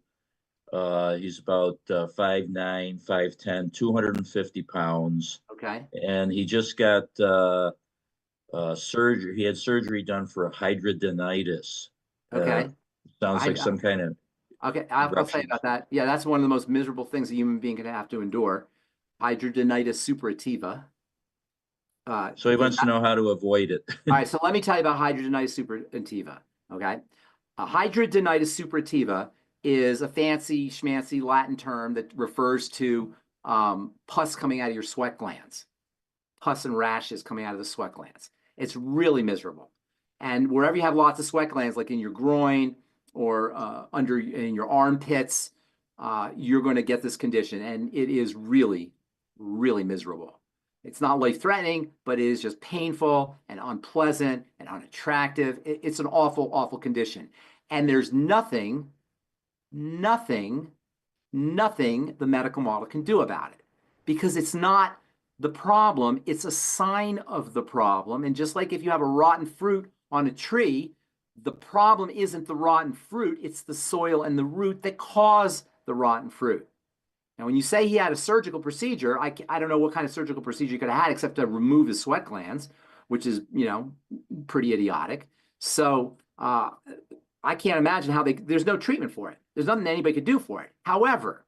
He's about 5'9", 5'10", 250 pounds. Okay. And he just got surgery. He had surgery done for a hidradenitis. Okay. Sounds like some kind of. Okay, I'll say about that. Yeah, that's one of the most miserable things a human being can have to endure. Hidradenitis suppurativa. So he wants to know how to avoid it. All right, so let me tell you about hidradenitis suppurativa. Okay, hidradenitis suppurativa is a fancy schmancy Latin term that refers to pus coming out of your sweat glands, pus and rashes coming out of the sweat glands. It's really miserable, and wherever you have lots of sweat glands, like in your groin or in your armpits, you're going to get this condition, and it is really, really miserable. It's not life-threatening, but it is just painful and unpleasant and unattractive. It's an awful, awful condition. And there's nothing the medical model can do about it because it's not the problem, it's a sign of the problem. And just like if you have a rotten fruit on a tree, the problem isn't the rotten fruit, it's the soil and the root that cause the rotten fruit. Now, when you say he had a surgical procedure, I don't know what kind of surgical procedure he could have had except to remove his sweat glands, which is, pretty idiotic. So I can't imagine how there's no treatment for it. There's nothing anybody could do for it. However,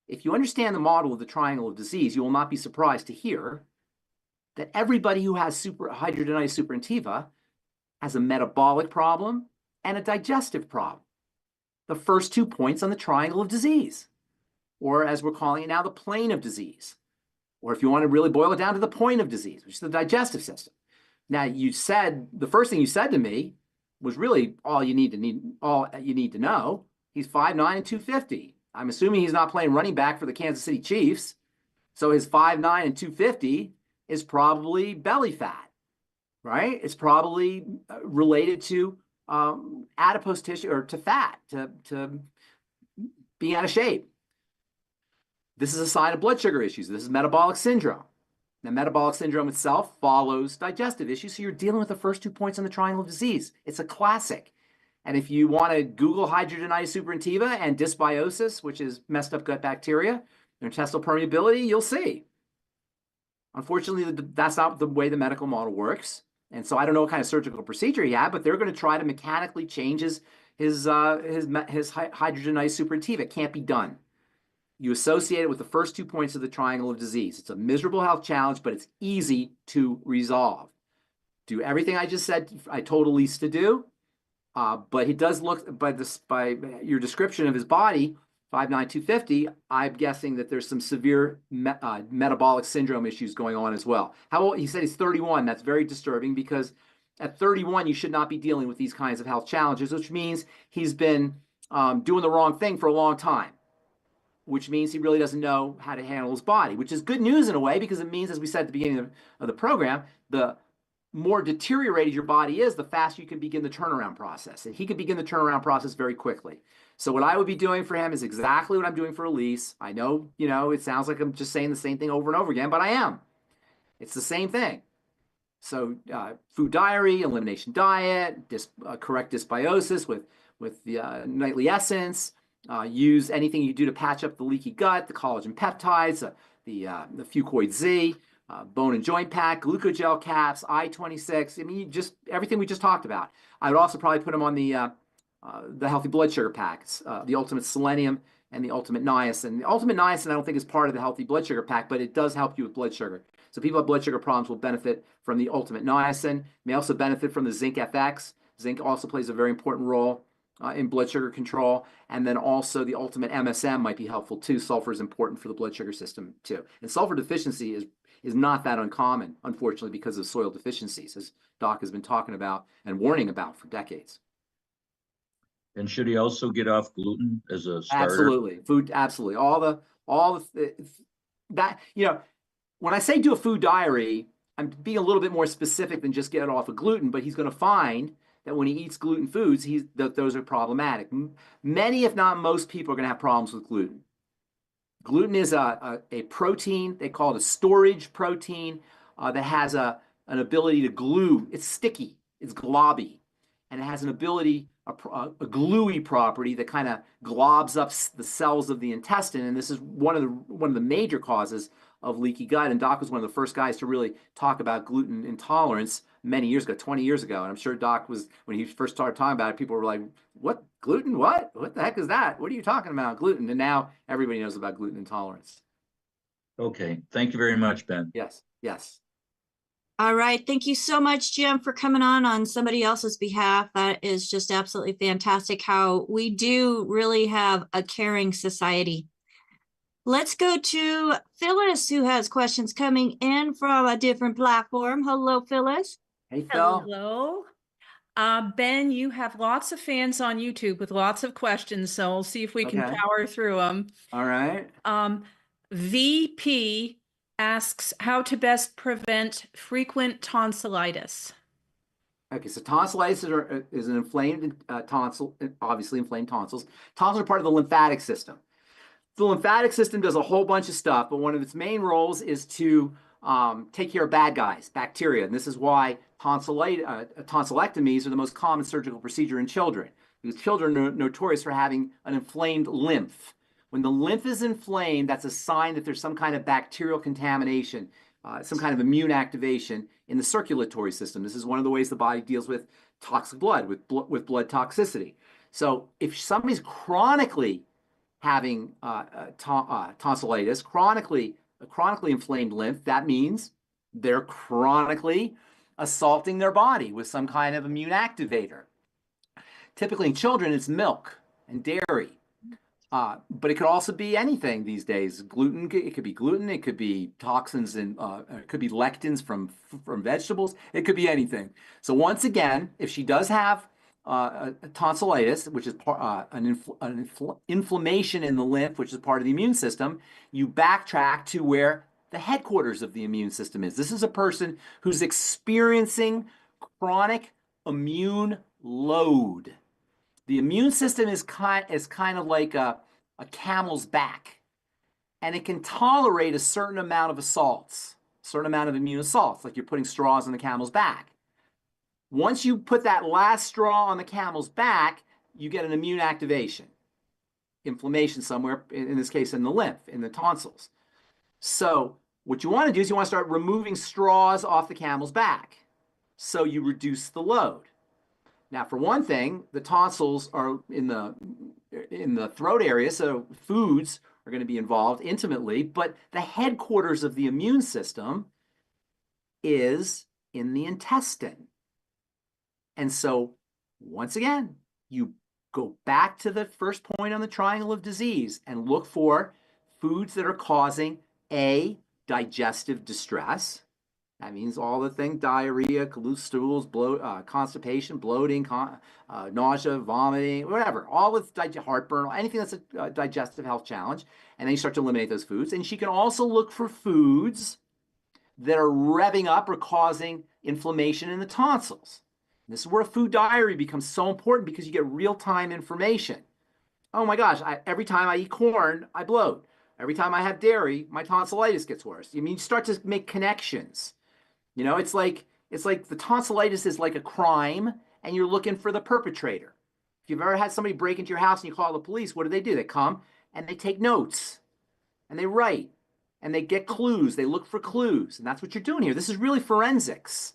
if you understand the model of the triangle of disease, you will not be surprised to hear that everybody who has hidradenitis suppurativa has a metabolic problem and a digestive problem. The first 2 points on the triangle of disease, or as we're calling it now, the plane of disease. Or if you want to really boil it down to the point of disease, which is the digestive system. Now, you said, the first thing you said to me was really all you need to know. He's 5'9" and 250. I'm assuming he's not playing running back for the Kansas City Chiefs. So his 5'9" and 250 is probably belly fat, right? It's probably related to adipose tissue, or to fat, to being out of shape. This is a sign of blood sugar issues. This is metabolic syndrome. Now, metabolic syndrome itself follows digestive issues, so you're dealing with the first 2 points on the triangle of disease. It's a classic. And if you want to Google hidradenitis suppurativa and dysbiosis, which is messed up gut bacteria, intestinal permeability, you'll see. Unfortunately, that's not the way the medical model works. And so I don't know what kind of surgical procedure he had, but they're going to try to mechanically change his hidradenitis suppurativa. It can't be done. You associate it with the first 2 points of the triangle of disease. It's a miserable health challenge, but it's easy to resolve. Do everything I just said, I told Elise to do. But he does look, by your description of his body, 5'9", 250, I'm guessing that there's some severe metabolic syndrome issues going on as well. How old? He said he's 31. That's very disturbing, because at 31, you should not be dealing with these kinds of health challenges, which means he's been doing the wrong thing for a long time, which means he really doesn't know how to handle his body, which is good news in a way, because it means, as we said at the beginning of the program, the more deteriorated your body is, the faster you can begin the turnaround process. And he could begin the turnaround process very quickly. So what I would be doing for him is exactly what I'm doing for Elise. I know, it sounds like I'm just saying the same thing over and over again, but I am. It's the same thing. So food diary, elimination diet, correct dysbiosis with the nightly essence. Use anything you do to patch up the leaky gut, the collagen peptides, the Fucoid Z, bone and joint pack, glucogel caps, I-26. I mean, just everything we just talked about. I would also probably put them on the healthy blood sugar packs, the ultimate selenium and the ultimate niacin. The ultimate niacin I don't think is part of the healthy blood sugar pack, but it does help you with blood sugar. So people with blood sugar problems will benefit from the ultimate niacin. May also benefit from the zinc FX. Zinc also plays a very important role in blood sugar control. And then also the ultimate MSM might be helpful too. Sulfur is important for the blood sugar system too. And sulfur deficiency is not that uncommon, unfortunately, because of soil deficiencies, as Doc has been talking about and warning about for decades. And should he also get off gluten as a starter? Absolutely. Food, absolutely. When I say do a food diary, I'm being a little bit more specific than just get off of gluten, but he's going to find that when he eats gluten foods, those are problematic. Many, if not most people, are going to have problems with gluten. Gluten is a protein. They call it a storage protein that has an ability to glue. It's sticky. It's globby. And it has an ability, a gluey property that kind of globs up the cells of the intestine. And this is one of the major causes of leaky gut. And Doc was one of the first guys to really talk about gluten intolerance many years ago, 20 years ago. And I'm sure Doc was, when he first started talking about it, people were like, what, gluten, what? What the heck is that? What are you talking about, gluten? And now everybody knows about gluten intolerance. Okay, thank you very much, Ben. Yes, yes. All right. Thank you so much, Jim, for coming on somebody else's behalf. That is just absolutely fantastic how we do really have a caring society. Let's go to Phyllis, who has questions coming in from a different platform. Hello, Phyllis. Hey, Phil. Hello. Ben, you have lots of fans on YouTube with lots of questions, so we'll see if we can power through them. All right. VP asks how to best prevent frequent tonsillitis. Okay, so tonsillitis is an inflamed tonsil, obviously inflamed tonsils. Tonsils are part of the lymphatic system. The lymphatic system does a whole bunch of stuff, but one of its main roles is to take care of bad guys, bacteria. And this is why tonsillectomies are the most common surgical procedure in children, because children are notorious for having an inflamed lymph. When the lymph is inflamed, that's a sign that there's some kind of bacterial contamination, some kind of immune activation in the circulatory system. This is one of the ways the body deals with toxic blood, with blood toxicity. So if somebody's chronically having tonsillitis, chronically inflamed lymph, that means they're chronically assaulting their body with some kind of immune activator. Typically in children, it's milk and dairy. But it could also be anything these days. Gluten, it could be gluten, it could be toxins, and it could be lectins from vegetables. It could be anything. So once again, if she does have a tonsillitis, which is an inflammation in the lymph, which is part of the immune system, you backtrack to where the headquarters of the immune system is. This is a person who's experiencing chronic immune load. The immune system is kind of like a camel's back, and it can tolerate a certain amount of assaults, a certain amount of immune assaults, like you're putting straws on the camel's back. Once you put that last straw on the camel's back, you get an immune activation, inflammation somewhere, in this case in the lymph, in the tonsils. So what you want to do is you want to start removing straws off the camel's back, so you reduce the load. Now, for one thing, the tonsils are in the throat area, so foods are going to be involved intimately, but the headquarters of the immune system is in the intestine. And so, once again, you go back to the first point on the triangle of disease and look for foods that are causing A, digestive distress. That means all the things: diarrhea, loose stools, constipation, bloating, nausea, vomiting, whatever. All with heartburn, anything that's a digestive health challenge. And then you start to eliminate those foods. And she can also look for foods that are revving up or causing inflammation in the tonsils. And this is where food diary becomes so important, because you get real-time information. Oh my gosh, every time I eat corn, I bloat. Every time I have dairy, my tonsillitis gets worse. I mean, you start to make connections. You know, it's like the tonsillitis is like a crime, and you're looking for the perpetrator. If you've ever had somebody break into your house and you call the police, what do? They come and they take notes, and they write, and they get clues. They look for clues, and that's what you're doing here. This is really forensics.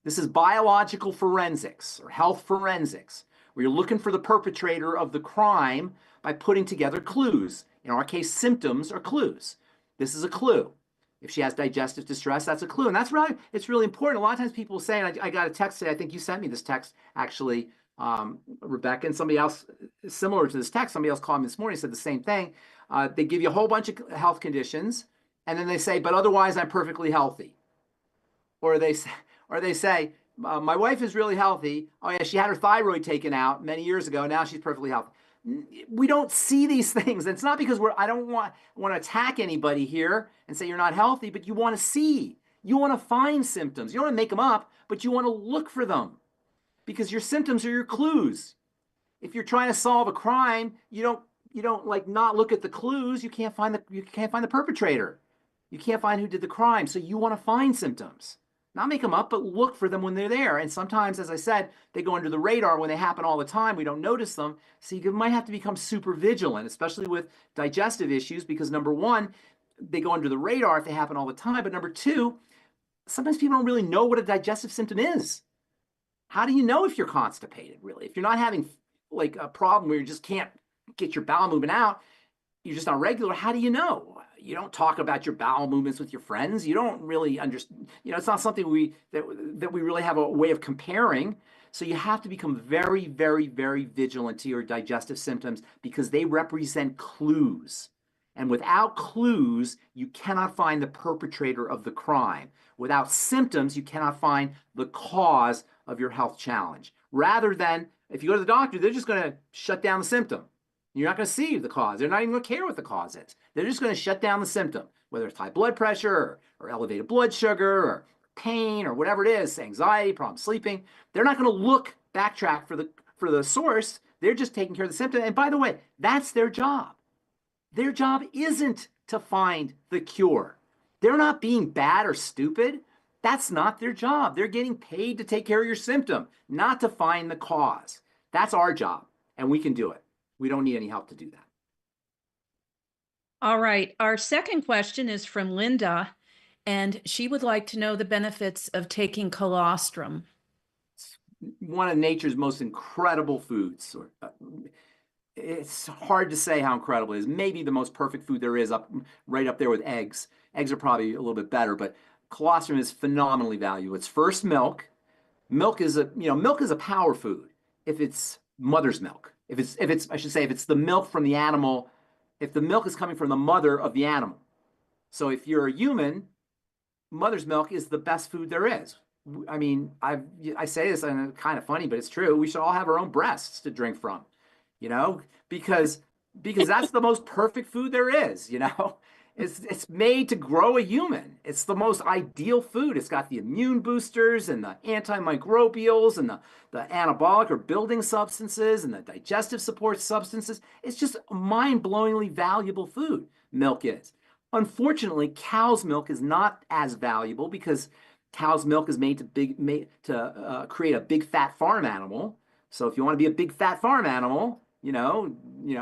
This is biological forensics or health forensics, where you're looking for the perpetrator of the crime by putting together clues. In our case, symptoms are clues. This is a clue. If she has digestive distress, that's a clue. And that's right. It's really important. A lot of times people say, and I got a text today, I think you sent me this text, actually, Rebecca, and somebody else similar to this text, somebody else called me this morning, said the same thing. They give you a whole bunch of health conditions, and then they say, but otherwise I'm perfectly healthy. Or they say, my wife is really healthy. Oh yeah, she had her thyroid taken out many years ago. Now she's perfectly healthy. We don't see these things. It's not because I don't want to attack anybody here and say you're not healthy, but you want to see. You want to find symptoms. You don't want to make them up, but you want to look for them, because your symptoms are your clues. If you're trying to solve a crime, you don't like not look at the clues. You can't find the perpetrator. You can't find who did the crime. So you want to find symptoms. Not make them up, but look for them when they're there. And sometimes, as I said, they go under the radar when they happen all the time. We don't notice them. So you might have to become super vigilant, especially with digestive issues, because number one, they go under the radar if they happen all the time. But number two, sometimes people don't really know what a digestive symptom is. How do you know if you're constipated, really? If you're not having like a problem where you just can't get your bowel movement out, you're just not regular, how do you know? You don't talk about your bowel movements with your friends. You don't really understand. It's not something that we really have a way of comparing. So you have to become very, very, very vigilant to your digestive symptoms, because they represent clues. And without clues, you cannot find the perpetrator of the crime. Without symptoms, you cannot find the cause of your health challenge. Rather than, if you go to the doctor, they're just going to shut down the symptom. You're not going to see the cause. They're not even going to care what the cause is. They're just going to shut down the symptom, whether it's high blood pressure or elevated blood sugar or pain or whatever it is, anxiety, problem sleeping. They're not going to backtrack for the source. They're just taking care of the symptom. And by the way, that's their job. Their job isn't to find the cure. They're not being bad or stupid. That's not their job. They're getting paid to take care of your symptom, not to find the cause. That's our job, and we can do it. We don't need any help to do that. All right. Our second question is from Linda, and she would like to know the benefits of taking colostrum. It's one of nature's most incredible foods. It's hard to say how incredible it is. Maybe the most perfect food there is, right up there with eggs. Eggs are probably a little bit better, but colostrum is phenomenally valuable. It's first milk. Milk is a power food. If it's mother's milk. If it's, I should say, if it's the milk from the animal, if the milk is coming from the mother of the animal. So if you're a human, mother's milk is the best food there is. I mean, I say this and it's kind of funny, but it's true. We should all have our own breasts to drink from, you know, because that's the most perfect food there is, you know. It's made to grow a human. It's the most ideal food. It's got the immune boosters and the antimicrobials and the anabolic or building substances and the digestive support substances. It's just mind-blowingly valuable food, milk is. Unfortunately, cow's milk is not as valuable because cow's milk is made to create a big fat farm animal. So if you want to be a big fat farm animal, you know,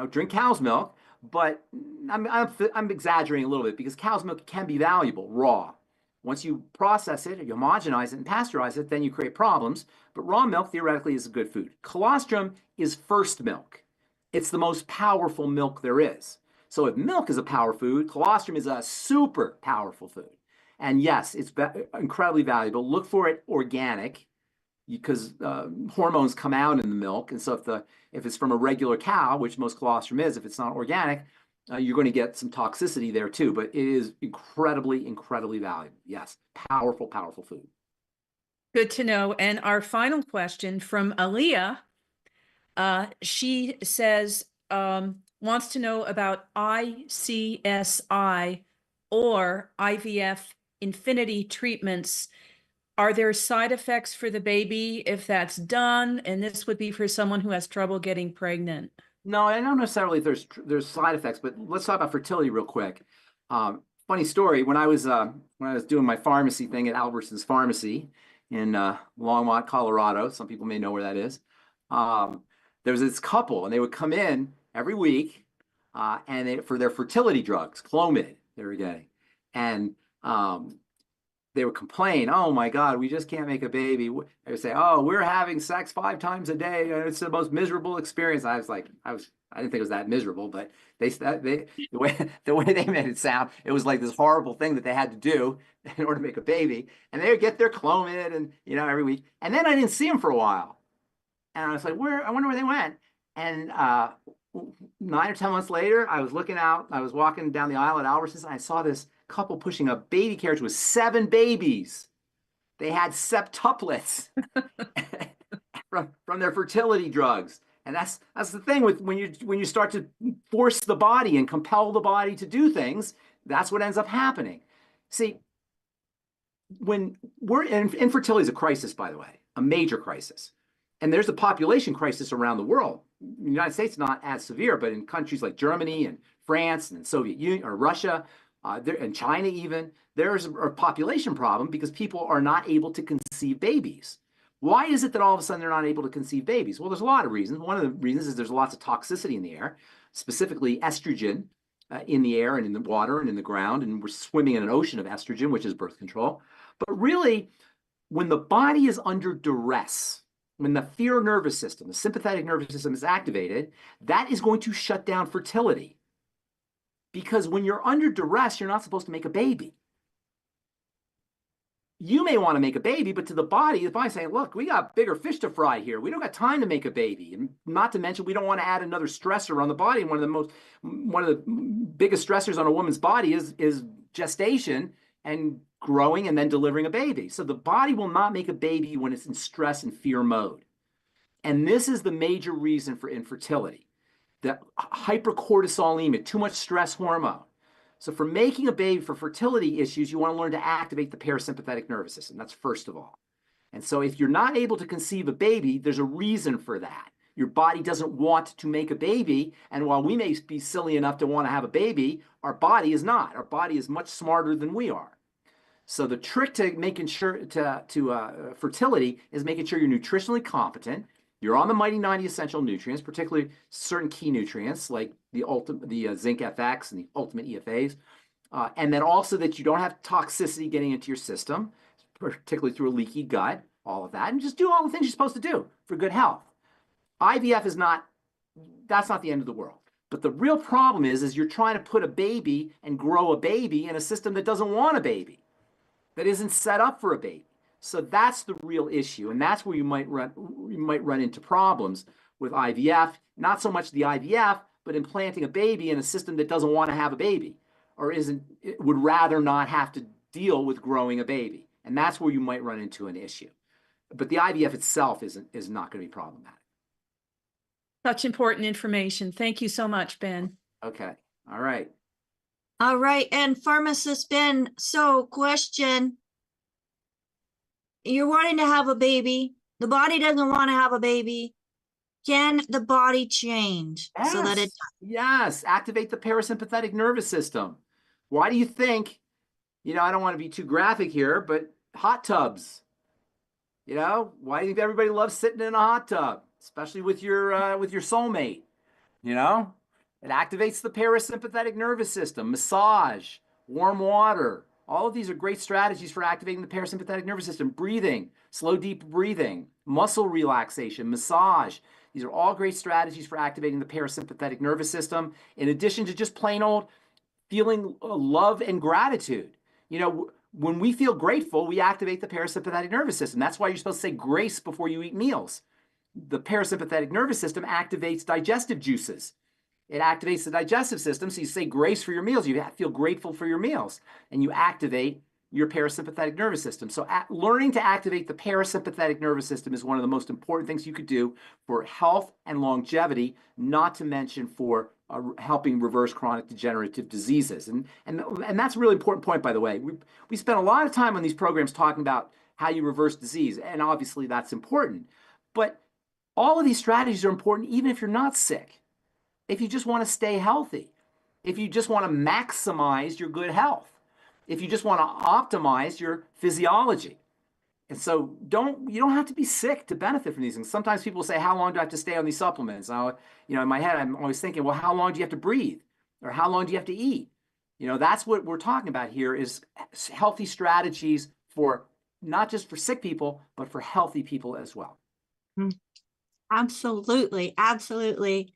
drink cow's milk. But I'm exaggerating a little bit because cow's milk can be valuable raw. Once you process it, you homogenize it and pasteurize it, then you create problems. But raw milk theoretically is a good food. Colostrum is first milk. It's the most powerful milk there is. So if milk is a power food, colostrum is a super powerful food. And yes, it's incredibly valuable. Look for it organic because hormones come out in the milk. And so if it's from a regular cow, which most colostrum is, if it's not organic, you're going to get some toxicity there too. But it is incredibly, incredibly valuable. Yes, powerful, powerful food. Good to know. And our final question from Aaliyah, she says, wants to know about ICSI or IVF infinity treatments. Are there side effects for the baby if that's done? And this would be for someone who has trouble getting pregnant. No, I don't necessarily if there's side effects, but let's talk about fertility real quick. Funny story, when I was doing my pharmacy thing at Albertsons Pharmacy in Longmont, Colorado, some people may know where that is. There was this couple and they would come in every week and for their fertility drugs, Clomid, they were getting. And they would complain, oh my God, we just can't make a baby. They would say, oh, we're having sex 5 times a day and it's the most miserable experience. I didn't think it was that miserable, but the way they made it sound, it was like this horrible thing that they had to do in order to make a baby. And they would get their Clomid and every week. And then I didn't see them for a while. And I was like, I wonder where they went. And 9 or 10 months later, I was walking down the aisle at Albertsons and I saw this couple pushing a baby carriage with 7 babies. They had septuplets from their fertility drugs. And that's the thing with when you start to force the body and compel the body to do things, that's what ends up happening. See, when infertility is a crisis, by the way, a major crisis. And there's a population crisis around the world. The United States not as severe, but in countries like Germany and France and Soviet Union or Russia, and China even, there's a population problem because people are not able to conceive babies. Why is it that all of a sudden they're not able to conceive babies? Well, there's a lot of reasons. One of the reasons is there's lots of toxicity in the air, specifically estrogen in the air and in the water and in the ground, and we're swimming in an ocean of estrogen, which is birth control. But really, when the body is under duress, when the fear nervous system, the sympathetic nervous system is activated, that is going to shut down fertility. Because when you're under duress, you're not supposed to make a baby. You may want to make a baby, but to the body's saying, look, we got bigger fish to fry here. We don't got time to make a baby. And not to mention, we don't want to add another stressor on the body. And one of the biggest stressors on a woman's body is gestation and growing and then delivering a baby. So the body will not make a baby when it's in stress and fear mode. And this is the major reason for infertility. The hypercortisolemia, too much stress hormone. So for making a baby, for fertility issues, you want to learn to activate the parasympathetic nervous system. That's first of all. And so if you're not able to conceive a baby, there's a reason for that. Your body doesn't want to make a baby. And while we may be silly enough to want to have a baby, our body is not. Our body is much smarter than we are. So the trick to making sure to fertility is making sure you're nutritionally competent. You're on the Mighty 90 essential nutrients, particularly certain key nutrients like the zinc FX and the ultimate EFAs. And then also that you don't have toxicity getting into your system, particularly through a leaky gut, all of that. And just do all the things you're supposed to do for good health. IVF that's not the end of the world. But the real problem is you're trying to put a baby and grow a baby in a system that doesn't want a baby, that isn't set up for a baby. So that's the real issue, and that's where you might run into problems with IVF, not so much the IVF, but implanting a baby in a system that doesn't want to have a baby or would rather not have to deal with growing a baby. And that's where you might run into an issue. But the IVF itself is not going to be problematic. Such important information. Thank you so much, Ben. Okay. All right. All right. And Pharmacist Ben, so question. You're wanting to have a baby. The body doesn't want to have a baby. Can the body change so that it... Yes, activate the parasympathetic nervous system. Why do you think, I don't want to be too graphic here, but hot tubs, why do you think everybody loves sitting in a hot tub, especially with your soulmate? It activates the parasympathetic nervous system. Massage, warm water, all of these are great strategies for activating the parasympathetic nervous system. Breathing, slow, deep breathing, muscle relaxation, massage. These are all great strategies for activating the parasympathetic nervous system, in addition to just plain old feeling love and gratitude. When we feel grateful, we activate the parasympathetic nervous system. That's why you're supposed to say grace before you eat meals. The parasympathetic nervous system activates digestive juices. It activates the digestive system. So you say grace for your meals. You feel grateful for your meals, and you activate your parasympathetic nervous system. So learning to activate the parasympathetic nervous system is one of the most important things you could do for health and longevity, not to mention for helping reverse chronic degenerative diseases. And that's a really important point, by the way. We spent a lot of time on these programs talking about how you reverse disease, and obviously that's important. But all of these strategies are important even if you're not sick. If you just want to stay healthy, if you just want to maximize your good health, if you just want to optimize your physiology. And so you don't have to be sick to benefit from these things. Sometimes people say, how long do I have to stay on these supplements? Now, in my head, I'm always thinking, well, how long do you have to breathe? Or how long do you have to eat? That's what we're talking about here, is healthy strategies for not just for sick people, but for healthy people as well. Absolutely. Absolutely.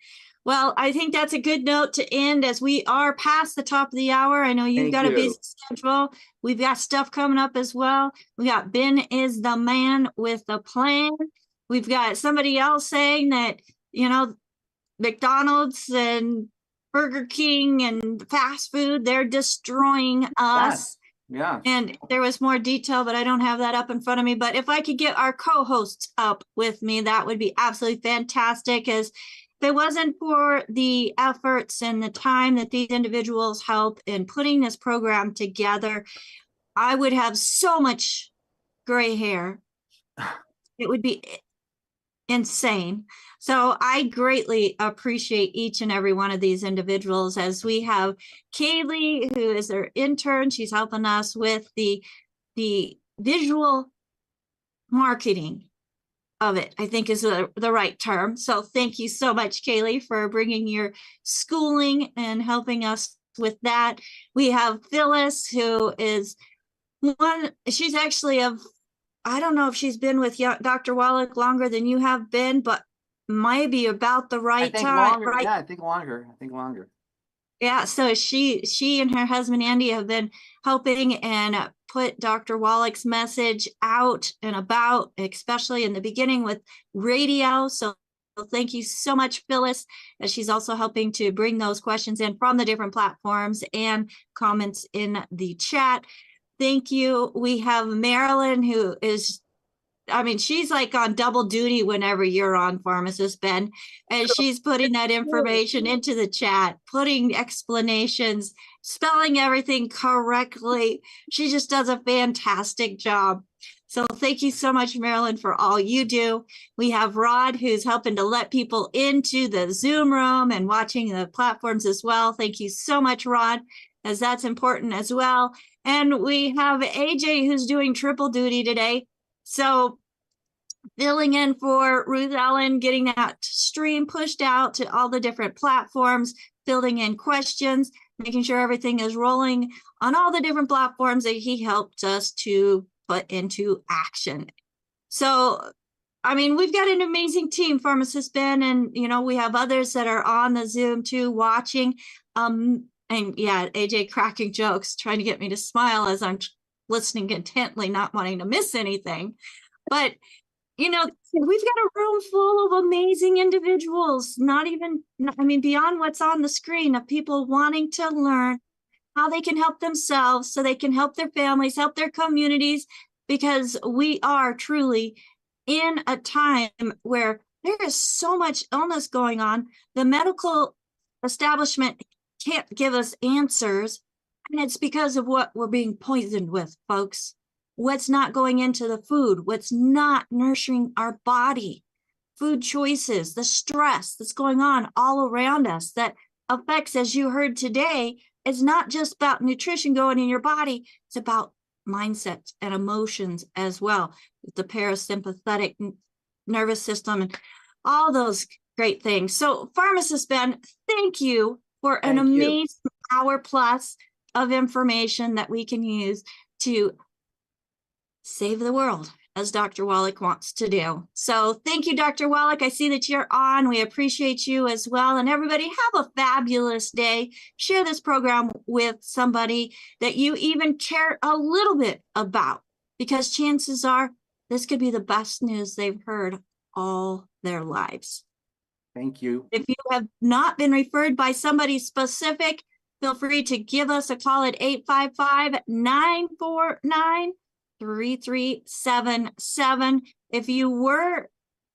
Well, I think that's a good note to end as we are past the top of the hour. I know you've got a busy schedule. We've got stuff coming up as well. We got Ben is the man with the plan. We've got somebody else saying that, McDonald's and Burger King and fast food, they're destroying us. Yeah. And there was more detail, but I don't have that up in front of me. But if I could get our co-hosts up with me, that would be absolutely fantastic. As if it wasn't for the efforts and the time that these individuals help in putting this program together, I would have so much gray hair. It would be insane. So I greatly appreciate each and every one of these individuals, as we have Kaylee, who is our intern. She's helping us with the visual marketing of it, I think is the right term. So thank you so much, Kaylee, for bringing your schooling and helping us with that. We have Phyllis, who is she's actually I don't know if she's been with Dr. Wallach longer than you have been, but maybe about the right time. Longer. Right? Yeah, I think longer. Yeah, so she and her husband Andy have been helping and put Dr. Wallach's message out and about, especially in the beginning with radio. So thank you so much, Phyllis, as she's also helping to bring those questions in from the different platforms and comments in the chat. Thank you. We have Marilyn, who is, she's like on double duty whenever you're on, Pharmacist Ben, and she's putting that information into the chat, putting explanations, spelling everything correctly. She just does a fantastic job. So thank you so much, Marilyn, for all you do. We have Rod, who's helping to let people into the Zoom room and watching the platforms as well. Thank you so much, Rod, as that's important as well. And we have AJ, who's doing triple duty today. So filling in for Ruth Ellen, getting that stream pushed out to all the different platforms, filling in questions, making sure everything is rolling on all the different platforms that he helped us to put into action. So, we've got an amazing team, Pharmacist Ben, and, we have others that are on the Zoom too, watching. And yeah, AJ cracking jokes, trying to get me to smile as I'm listening intently, not wanting to miss anything. But you know, we've got a room full of amazing individuals, beyond what's on the screen, of people wanting to learn how they can help themselves so they can help their families, help their communities, because we are truly in a time where there is so much illness going on. The medical establishment can't give us answers, and it's because of what we're being poisoned with, folks. What's not going into the food, what's not nourishing our body, food choices, the stress that's going on all around us that affects, as you heard today, it's not just about nutrition going in your body, it's about mindset and emotions as well, with the parasympathetic nervous system and all those great things. So, Pharmacist Ben, thank you for an amazing hour plus of information that we can use to save the world, as Dr. Wallach wants to do. So thank you, Dr. Wallach. I see that you're on. We appreciate you as well. And everybody, have a fabulous day. Share this program with somebody that you even care a little bit about, because chances are this could be the best news they've heard all their lives. Thank you. If you have not been referred by somebody specific, feel free to give us a call at 855-949-3377. If you were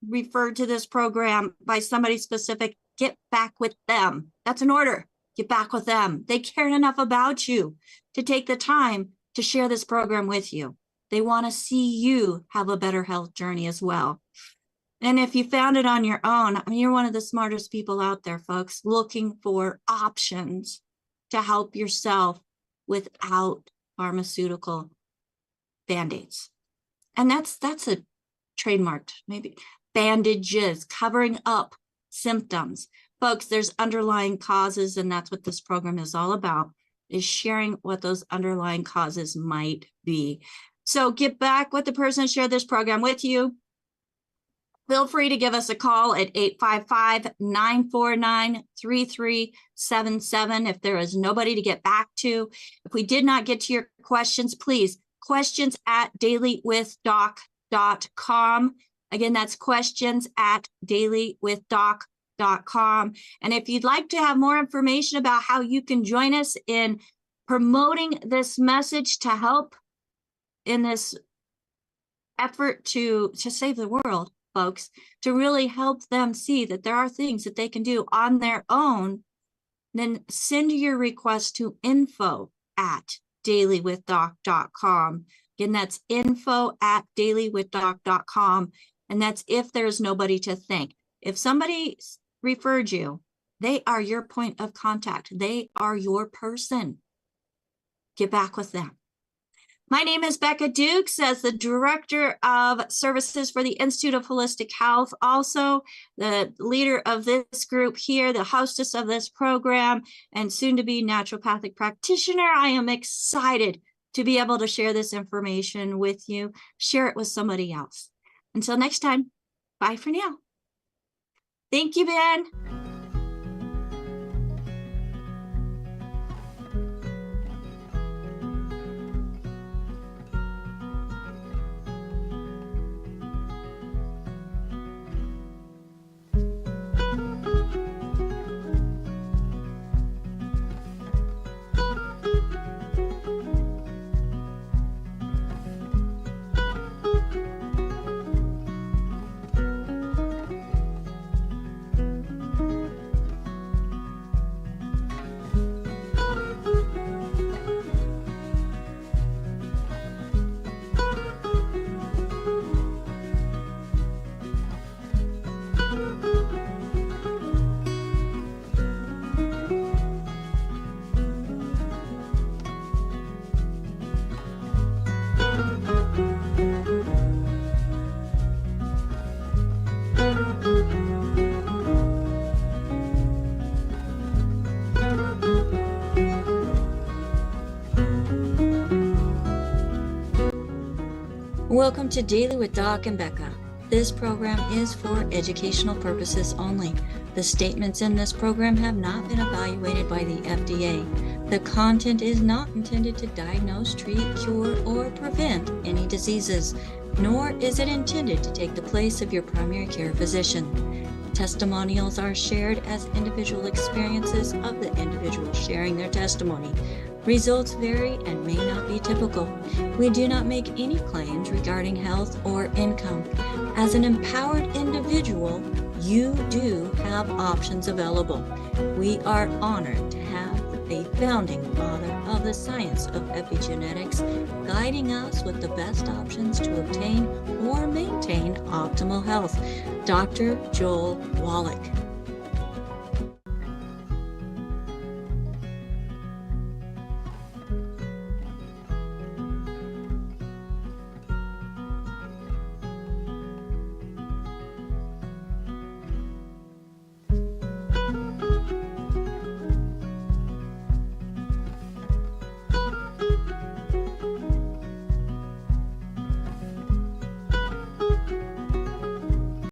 referred to this program by somebody specific, get back with them. That's an order. Get back with them. They care enough about you to take the time to share this program with you. They want to see you have a better health journey as well. And if you found it on your own, you're one of the smartest people out there, folks, looking for options to help yourself without pharmaceutical Band-Aids. And that's a trademarked, maybe, bandages, covering up symptoms. Folks, there's underlying causes, and that's what this program is all about, is sharing what those underlying causes might be. So get back with the person who shared this program with you. Feel free to give us a call at 855-949-3377 if there is nobody to get back to. If we did not get to your questions, please, questions@dailywithdoc.com. Again, that's questions@dailywithdoc.com. And if you'd like to have more information about how you can join us in promoting this message to help in this effort to save the world, folks, to really help them see that there are things that they can do on their own, then send your request to info@dailywithdoc.com. Again, that's info@dailywithdoc.com. And that's if there's nobody to thank. If somebody referred you, they are your point of contact. They are your person. Get back with them. My name is Becca Dukes, as the Director of Services for the Institute of Holistic Health, also the leader of this group here, the hostess of this program, and soon to be naturopathic practitioner. I am excited to be able to share this information with you. Share it with somebody else. Until next time, bye for now. Thank you, Ben. Welcome to Daily with Doc and Becca. This program is for educational purposes only. The statements in this program have not been evaluated by the FDA. The content is not intended to diagnose, treat, cure, or prevent any diseases. nor is it intended to take the place of your primary care physician. Testimonials are shared as individual experiences of the individual sharing their testimony. Results vary and may not be typical. We do not make any claims regarding health or income. As an empowered individual, you do have options available. We are honored to have a founding father of the science of epigenetics guiding us with the best options to obtain or maintain optimal health, Dr. Joel Wallach.